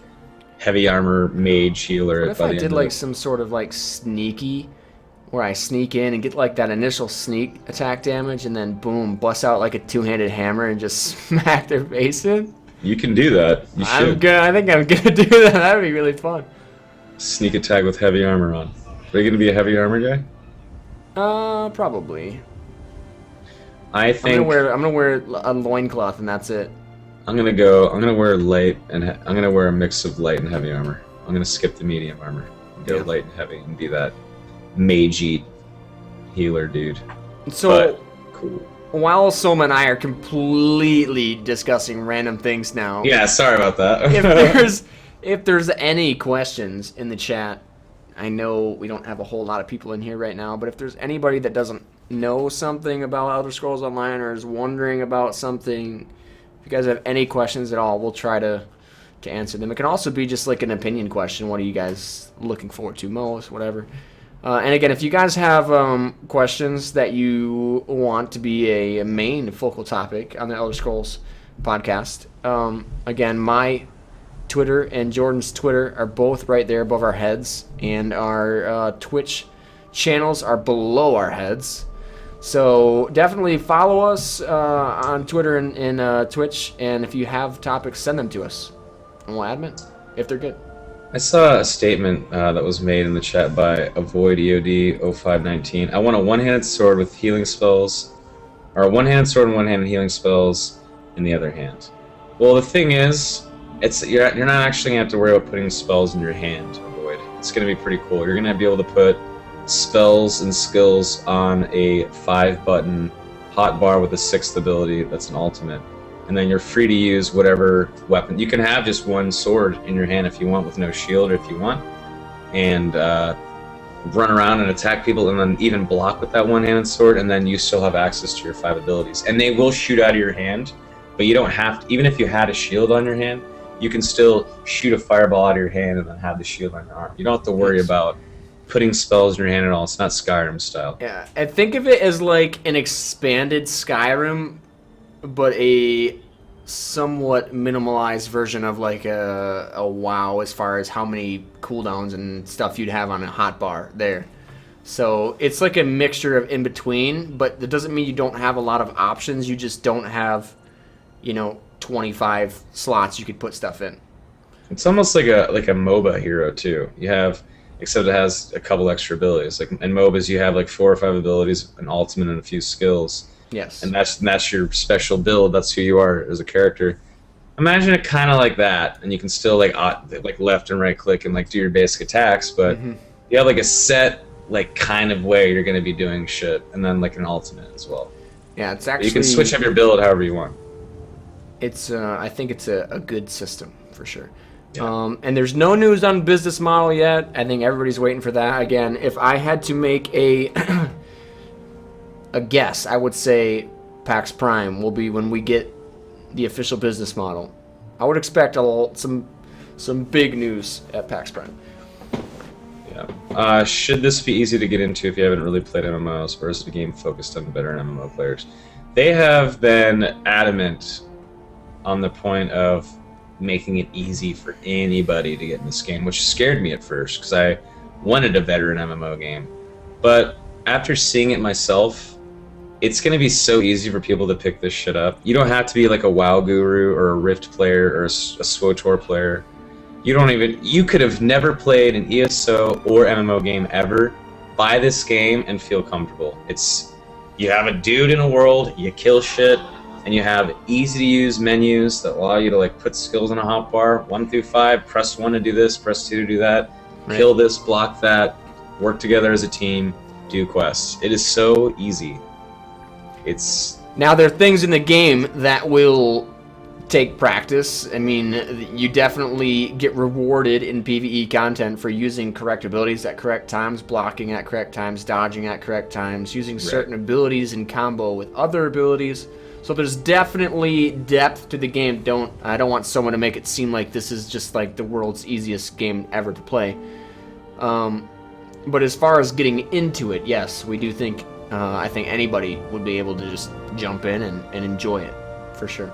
heavy armor mage healer. What if I did like some sort of like sneaky? Where I sneak in and get like that initial sneak attack damage, and then boom, bust out like a two-handed hammer and just smack their face in. You can do that. You should. I think I'm gonna do that. That'd be really fun. Sneak attack with heavy armor on. Are you gonna be a heavy armor guy? Probably. I think I'm gonna wear a loincloth and that's it. I'm gonna wear light and I'm gonna wear a mix of light and heavy armor. I'm gonna skip the medium armor and go light and heavy and be that magey healer dude. So cool. While Soma and I are completely discussing random things now. Yeah, sorry about that. if there's any questions in the chat, I know we don't have a whole lot of people in here right now, but if there's anybody that doesn't know something about Elder Scrolls Online or is wondering about something, if you guys have any questions at all, we'll try to answer them. It can also be just like an opinion question. What are you guys looking forward to most? Whatever. And again, if you guys have questions that you want to be a main focal topic on the Elder Scrolls podcast, again, my Twitter and Jordan's Twitter are both right there above our heads, and our Twitch channels are below our heads. So definitely follow us on Twitter and Twitch, and if you have topics, send them to us, and we'll add them in if they're good. I saw a statement that was made in the chat by AvoidEOD0519. I want a one-handed sword with healing spells, or a one-handed sword and one-handed healing spells in the other hand. Well, the thing is, you're not actually gonna have to worry about putting spells in your hand. Avoid. It's gonna be pretty cool. You're gonna be able to put spells and skills on a 5-button hotbar with a 6th ability. That's an ultimate. And then you're free to use whatever weapon. You can have just one sword in your hand if you want, with no shield, if you want, and run around and attack people, and then even block with that one-handed sword, and then you still have access to your 5 abilities. And they will shoot out of your hand, but you don't have to. Even if you had a shield on your hand, you can still shoot a fireball out of your hand and then have the shield on your arm. You don't have to worry about putting spells in your hand at all. It's not Skyrim style. Yeah, I think of it as like an expanded Skyrim, but a somewhat minimalized version of like a WoW as far as how many cooldowns and stuff you'd have on a hotbar there. So it's like a mixture of in between, but that doesn't mean you don't have a lot of options. You just don't have, 25 slots you could put stuff in. It's almost like a MOBA hero too. You have, except it has a couple extra abilities. Like in MOBAs, you have like 4 or 5 abilities, an ultimate, and a few skills. Yes. And that's your special build. That's who you are as a character. Imagine it kind of like that, and you can still like left and right click and like do your basic attacks, but you have like a set like kind of way you're going to be doing shit, and then like an ultimate as well. Yeah, it's actually, you can switch up your build however you want. It's I think it's a good system for sure. Yeah. And there's no news on business model yet. I think everybody's waiting for that. Again, if I had to make a guess, I would say PAX Prime will be when we get the official business model. I would expect some big news at PAX Prime. Yeah. Yeah. Should this be easy to get into if you haven't really played MMOs, or is it a game focused on veteran MMO players? They have been adamant on the point of making it easy for anybody to get in this game, which scared me at first because I wanted a veteran MMO game. But after seeing it myself, it's going to be so easy for people to pick this shit up. You don't have to be like a WoW guru or a Rift player or a SWTOR player. You could have never played an ESO or MMO game ever, buy this game and feel comfortable. You have a dude in a world, you kill shit, and you have easy to use menus that allow you to like put skills in a hotbar, 1 through 5, press 1 to do this, press 2 to do that, right. Kill this, block that, work together as a team, do quests. It is so easy. Now there are things in the game that will take practice. I mean, you definitely get rewarded in PvE content for using correct abilities at correct times, blocking at correct times, dodging at correct times, using certain abilities in combo with other abilities. So there's definitely depth to the game. I don't want someone to make it seem like this is just like the world's easiest game ever to play. But as far as getting into it, yes, we do think I think anybody would be able to just jump in and enjoy it, for sure.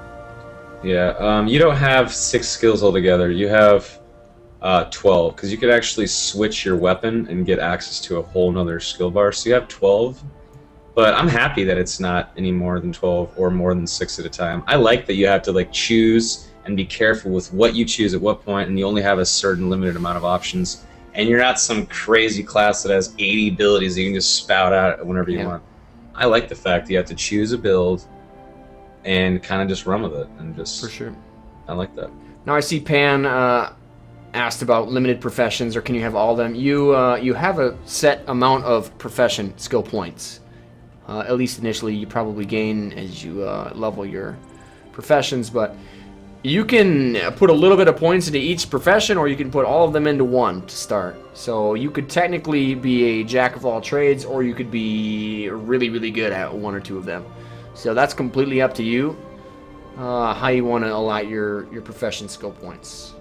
Yeah, you don't have 6 skills altogether. You have 12, because you could actually switch your weapon and get access to a whole nother skill bar. So you have 12, but I'm happy that it's not any more than 12 or more than 6 at a time. I like that you have to like choose and be careful with what you choose at what point, and you only have a certain limited amount of options. And you're not some crazy class that has 80 abilities that you can just spout out whenever you want. I like the fact that you have to choose a build and kind of just run with it. And just for sure. I like that. Now I see Pan asked about limited professions, or can you have all of them? You have a set amount of profession skill points. At least initially, you probably gain as you level your professions, but you can put a little bit of points into each profession, or you can put all of them into one to start. So you could technically be a jack of all trades, or you could be really, really good at 1 or 2 of them. So that's completely up to you, how you want to allot your profession skill points.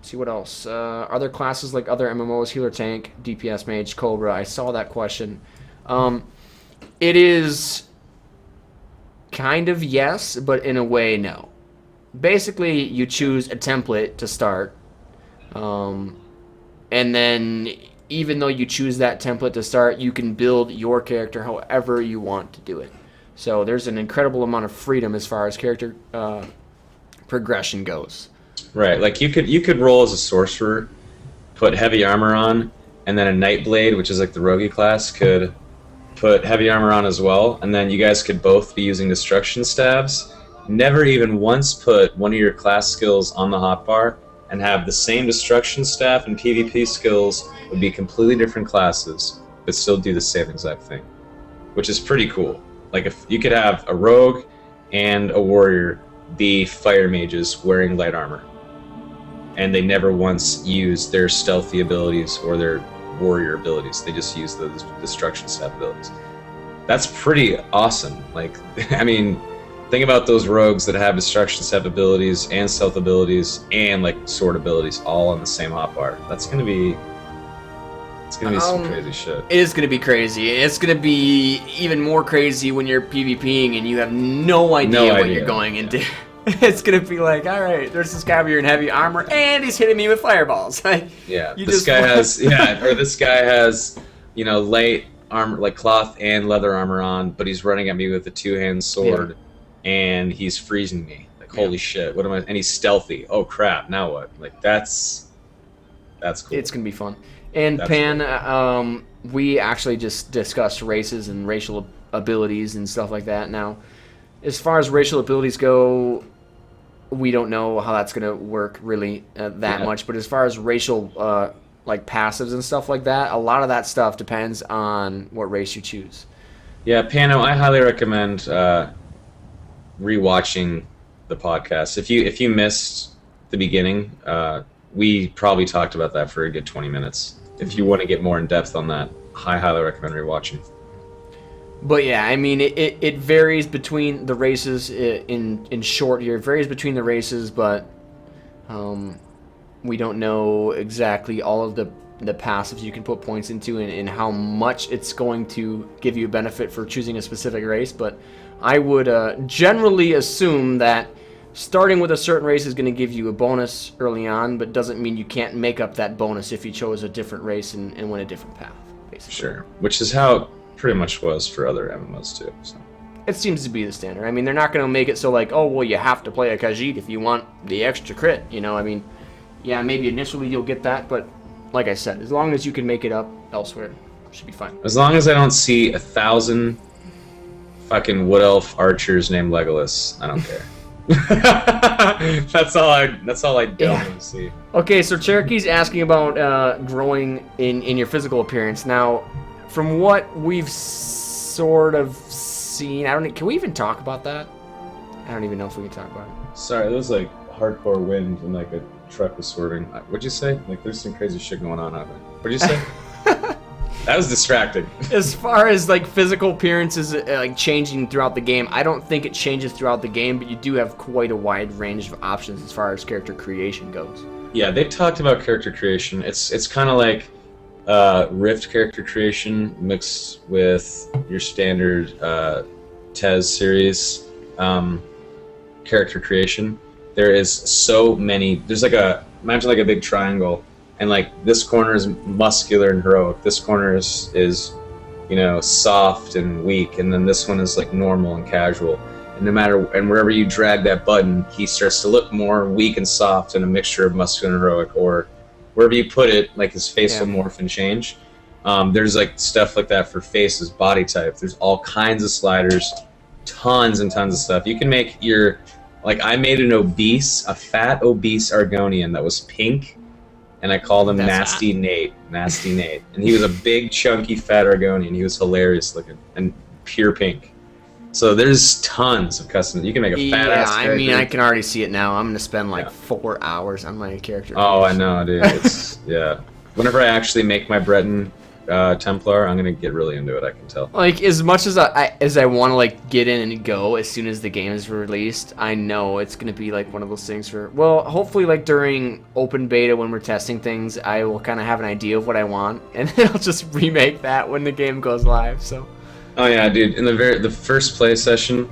See what else. Other classes like other MMOs, healer, tank, DPS, mage, cobra. I saw that question. It is kind of yes, but in a way no. Basically, you choose a template to start, and then even though you choose that template to start, you can build your character however you want to do it. So there's an incredible amount of freedom as far as character progression goes. Right, like you could roll as a sorcerer, put heavy armor on, and then a Nightblade, which is like the roguey class, could put heavy armor on as well, and then you guys could both be using destruction stabs. Never even once put one of your class skills on the hotbar, and have the same destruction staff and PvP skills would be completely different classes, but still do the same exact thing, which is pretty cool. Like if you could have a rogue and a warrior be fire mages wearing light armor, and they never once use their stealthy abilities or their warrior abilities. They just use the destruction staff abilities. That's pretty awesome. Like, I mean, think about those rogues that have destruction staff abilities and stealth abilities and like sword abilities all on the same hotbar. It's gonna be some crazy shit. It is gonna be crazy. It's gonna be even more crazy when you're PvPing and you have no idea what you're going into. It's gonna be like, all right, there's this guy here in heavy armor, and he's hitting me with fireballs. This guy has, light armor, like cloth and leather armor on, but he's running at me with a 2-hand sword, and he's freezing me. Like, holy shit, what am I? And he's stealthy. Oh crap, now what? Like, that's cool. It's gonna be fun. And that's Pan, cool. We actually just discussed races and racial abilities and stuff like that. Now, as far as racial abilities go, we don't know how that's going to work really that much. But as far as racial like passives and stuff like that, a lot of that stuff depends on what race you choose. Yeah, Pano, I highly recommend rewatching the podcast. If you missed the beginning, we probably talked about that for a good 20 minutes. If you want to get more in depth on that, I highly recommend rewatching. But yeah, I mean, it varies between the races. In short here, it varies between the races, but We don't know exactly all of the passives you can put points into and how much it's going to give you a benefit for choosing a specific race, but I would generally assume that starting with a certain race is going to give you a bonus early on, but doesn't mean you can't make up that bonus if you chose a different race and went a different path, basically. Sure, which is how it pretty much was for other MMOs too. So. It seems to be the standard. I mean, they're not going to make it so like, oh, well, you have to play a Khajiit if you want the extra crit, you know? I mean, yeah, maybe initially you'll get that, but like I said, as long as you can make it up elsewhere, it should be fine. As long as I don't see 1,000 fucking wood elf archers named Legolas, I don't care. That's all I don't want to see. Okay, so Cherokee's asking about growing in your physical appearance. Now, from what we've sort of seen, can we even talk about that? I don't even know if we can talk about it. Sorry, there was like hardcore wind and like a truck was swerving. What'd you say? Like there's some crazy shit going on out there. What'd you say? That was distracting. As far as like physical appearances like changing throughout the game, I don't think it changes throughout the game, but you do have quite a wide range of options as far as character creation goes. Yeah, they talked about character creation. It's kind of like Rift character creation mixed with your standard TES series character creation. There is so many. There's like imagine like a big triangle. And like this corner is muscular and heroic. This corner is soft and weak, and then this one is like normal and casual. And wherever you drag that button, he starts to look more weak and soft and a mixture of muscular and heroic. Or wherever you put it, like his face will morph and change. There's like stuff like that for faces, body type. There's all kinds of sliders, tons and tons of stuff. You can make I made a fat obese Argonian that was pink. And I called him Nasty Nate. And he was a big, chunky, fat Argonian. He was hilarious looking and pure pink. So there's tons of custom. You can make a fat ass character. I mean, I can already see it now. I'm going to spend 4 hours on my character. Oh, I know, dude. It's, yeah. Whenever I actually make my Breton Templar, I'm going to get really into it, I can tell. Like, as much as I want to, get in and go as soon as the game is released, I know it's going to be, one of those things hopefully, during open beta when we're testing things, I will kind of have an idea of what I want, and then I'll just remake that when the game goes live, so. Oh, yeah, dude. In the first play session,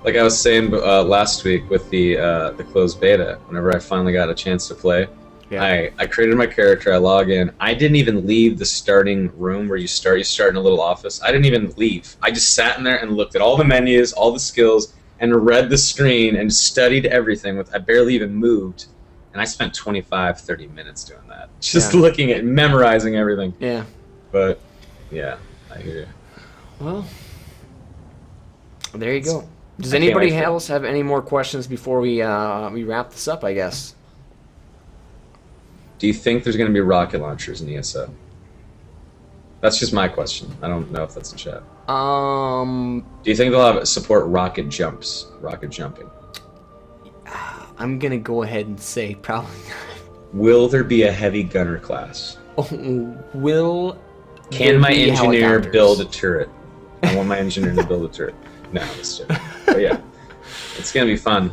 like I was saying last week with the closed beta, whenever I finally got a chance to play, yeah. I created my character, I log in. I didn't even leave the starting room where you start in a little office. I didn't even leave. I just sat in there and looked at all the menus, all the skills, and read the screen and studied everything. I barely even moved. And I spent 25, 30 minutes doing that. Just looking at, memorizing everything. Yeah. But, yeah, I hear you. Well, there you go. Does anybody else have any more questions before we wrap this up, I guess? Do you think there's going to be rocket launchers in ESO? That's just my question. I don't know if that's in chat. Do you think they'll have support rocket jumping? I'm going to go ahead and say probably not. Will there be a heavy gunner class? Can my engineer build a turret? I want my engineer to build a turret. No, that's joking. But yeah, it's going to be fun.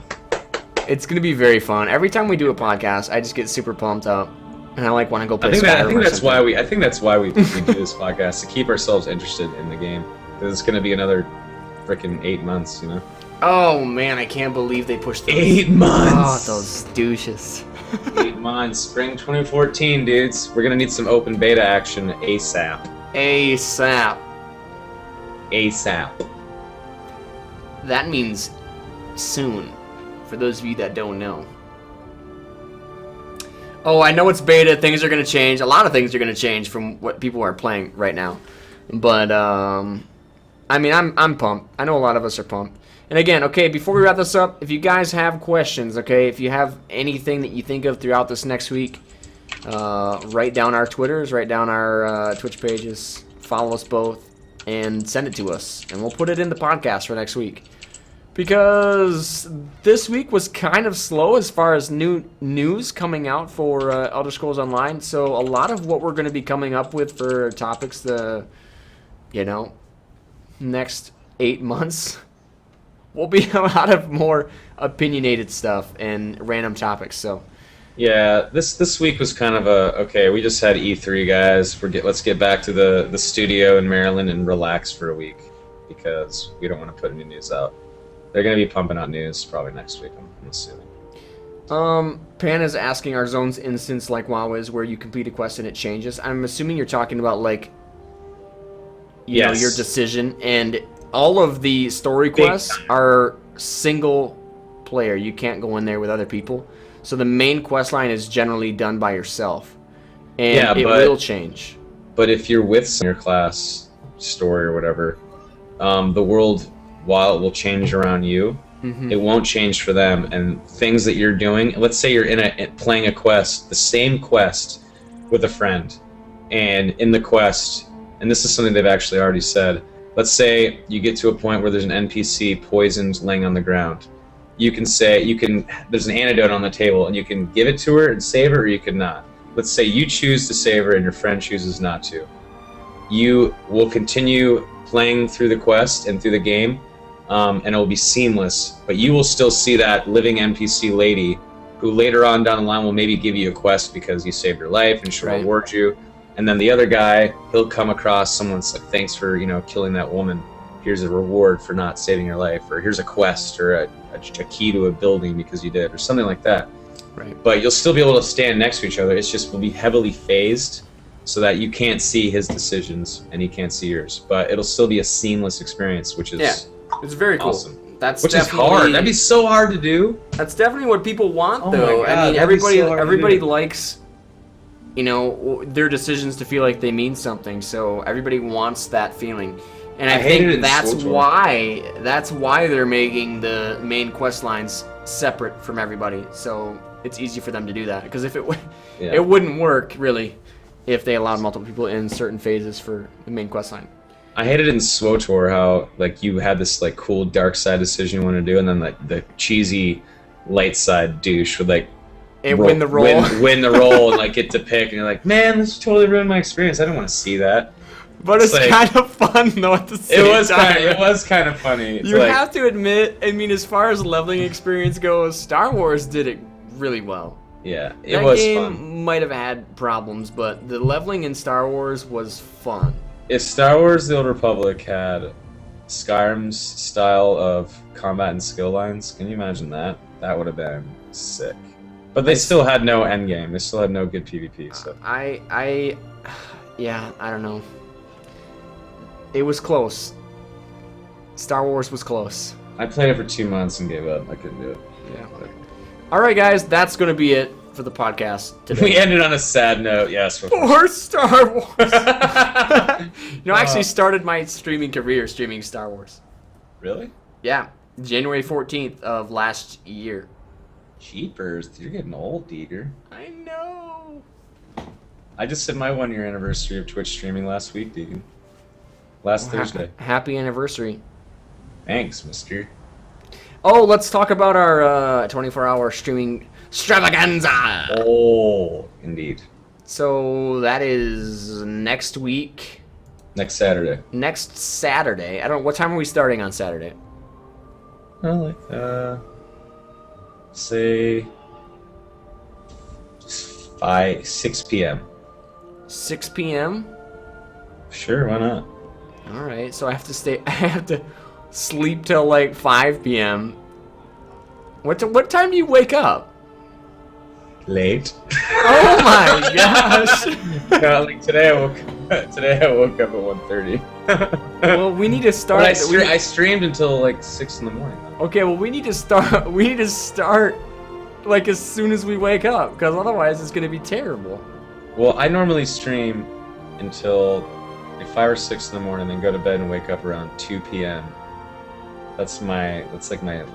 It's going to be very fun. Every time we do a podcast, I just get super pumped up, and I want to go play Skyrim. I think that's why we do this podcast, to keep ourselves interested in the game. Because it's going to be another freaking 8 months, you know? Oh, man, I can't believe they pushed those. 8 months! Oh, those douches. 8 months. Spring 2014, dudes. We're going to need some open beta action ASAP. ASAP. That means soon. For those of you that don't know. Oh, I know it's beta. Things are going to change. A lot of things are going to change from what people are playing right now. But, I mean, I'm pumped. I know a lot of us are pumped. And again, okay, before we wrap this up, if you guys have questions, okay, if you have anything that you think of throughout this next week, write down our Twitters, write down our Twitch pages, follow us both, and send it to us. And we'll put it in the podcast for next week. Because this week was kind of slow as far as new news coming out for Elder Scrolls Online. So a lot of what we're going to be coming up with for topics next 8 months will be a lot of more opinionated stuff and random topics. So Yeah, this week was kind of okay. We just had E3, guys. Let's get back to the studio in Maryland and relax for a week because we don't want to put any news out. They're gonna be pumping out news probably next week. I'm assuming. Pan is asking, are zones instance like WoW is where you complete a quest and it changes? I'm assuming you're talking about like, you know, your decision, and all of the story quests are single player. You can't go in there with other people. So the main quest line is generally done by yourself, and it will change. But if you're with your class story or whatever, the world, while it will change around you, it won't change for them. And things that you're doing, let's say you're playing a quest, the same quest with a friend, and in the quest, and this is something they've actually already said, let's say you get to a point where there's an NPC poisoned laying on the ground. You can say, there's an antidote on the table, and you can give it to her and save her, or you can not. Let's say you choose to save her and your friend chooses not to. You will continue playing through the quest and through the game, and it will be seamless, but you will still see that living NPC lady who later on down the line will maybe give you a quest because you saved her life and she'll reward you. And then the other guy, he'll come across someone's like, thanks for, killing that woman. Here's a reward for not saving your life, or here's a quest, or a key to a building because you did, or something like that. Right. But you'll still be able to stand next to each other. It's just will be heavily phased so that you can't see his decisions and he can't see yours. But it'll still be a seamless experience, which is it's very cool. Awesome. Which is hard. That'd be so hard to do. That's definitely what people want, though. My God, I mean, everybody likes, their decisions to feel like they mean something. So everybody wants that feeling. And I think that's why they're making the main quest lines separate from everybody. So it's easy for them to do that. Because if it wouldn't work really if they allowed multiple people in certain phases for the main quest line. I hated in SWOTOR how you had this cool dark side decision you want to do, and then the cheesy light side douche would win the role, win the role, and get to pick, and you're like, man, this totally ruined my experience. I didn't want to see that. But it's kind of fun though at the same time. It was kind of funny. You have to admit, I mean, as far as leveling experience goes, Star Wars did it really well. Yeah, it was fun. That game might have had problems, but the leveling in Star Wars was fun. If Star Wars: The Old Republic had Skyrim's style of combat and skill lines, can you imagine that? That would have been sick. But they still had no endgame. They still had no good PvP. So I don't know. It was close. Star Wars was close. I played it for 2 months and gave up. I couldn't do it. Yeah. All right, guys, that's going to be it for the podcast today. We ended on a sad note, yes. For Star Wars. I actually started my streaming career streaming Star Wars. Really? Yeah, January 14th of last year. Jeepers, you're getting old, Deager. I know. I just hit my 1-year anniversary of Twitch streaming last week, Deagon. Last Thursday. Happy anniversary. Thanks, mister. Oh, let's talk about our 24-hour streaming extravaganza. Oh, indeed. So that is next week. Next Saturday. Next Saturday. I don't know, what time are we starting on Saturday? Say 6 p.m. 6 p.m.? Sure, why not? All right, so I have to sleep till 5 p.m. What time do you wake up? Late. Oh my gosh! Today I woke up at 1:30. Well, we need to start. I streamed until 6 in the morning. Okay, well we need to start. We need to start as soon as we wake up, because otherwise it's gonna be terrible. Well, I normally stream until 5 or 6 in the morning, then go to bed and wake up around 2 p.m. That's my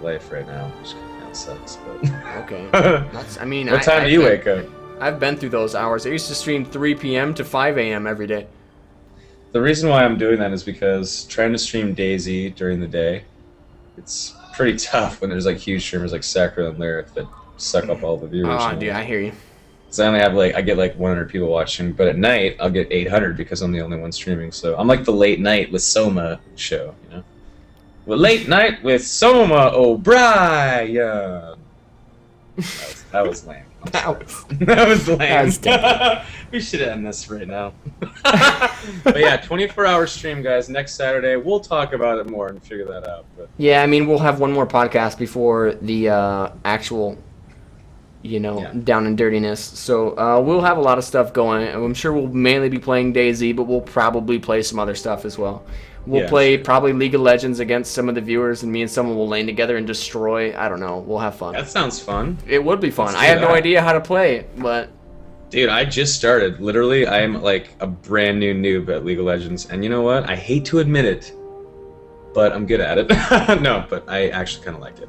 life right now, which kind of sucks. But okay. What time do you wake up? I've been through those hours. I used to stream 3 p.m. to 5 a.m. every day. The reason why I'm doing that is because trying to stream DayZ during the day, it's pretty tough when there's huge streamers like Sakura and Lyric that suck up all the viewers. Oh, dude, I hear you. So I only have I get 100 people watching, but at night I'll get 800 because I'm the only one streaming. So I'm like the late night with Soma show, Well, late night with Soma O'Brien. That was lame. That was lame. That We should end this right now. But yeah, 24-hour stream, guys. Next Saturday, we'll talk about it more and figure that out. But yeah, I mean, we'll have one more podcast before the actual, down and dirtiness. So we'll have a lot of stuff going. I'm sure we'll mainly be playing DayZ, but we'll probably play some other stuff as well. We'll play probably League of Legends against some of the viewers, and me and someone will lane together and destroy. I don't know. We'll have fun. That sounds fun. It would be fun. I have no idea how to play it, but... Dude, I just started. Literally, I am like a brand new noob at League of Legends. And you know what? I hate to admit it, but I'm good at it. No, but I actually kind of like it.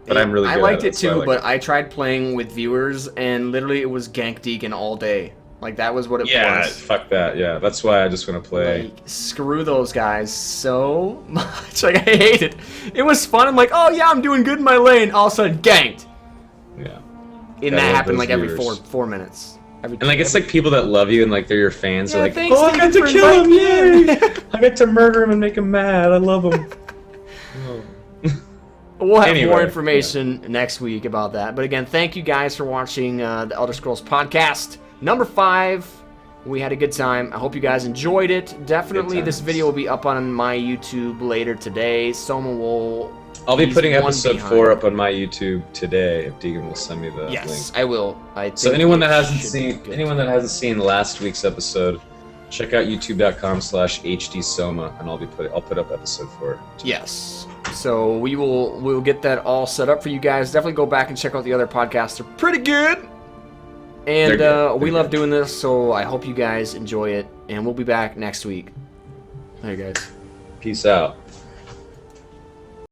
But I'm really good at it. I liked it too, but I tried playing with viewers, and literally it was gank Deagen all day. Like, that was what it was. Yeah, fuck that. Yeah, that's why I just want to play. Like, screw those guys so much. Like, I hate it. It was fun. I'm like, oh, yeah, I'm doing good in my lane. All of a sudden, ganked. Yeah. And that happened, like, every four minutes. And, like, it's like people that love you and, like, they're your fans. They're like, thanks, oh, I got to kill him, yay! I got to murder him and make him mad. I love him. We'll have more information next week about that. But, again, thank you guys for watching the Elder Scrolls Podcast. Number 5, we had a good time. I hope you guys enjoyed it. Definitely this video will be up on my YouTube later today. Soma will... I'll be putting episode 4 up on my YouTube today if Deagen will send me the link. Yes, I will. So anyone that hasn't seen last week's episode, check out youtube.com/HDSoma and I'll put up episode 4 too. Yes. So we'll get that all set up for you guys. Definitely go back and check out the other podcasts. They're pretty good. And we love doing this, so I hope you guys enjoy it. And we'll be back next week. All right, guys. Peace out.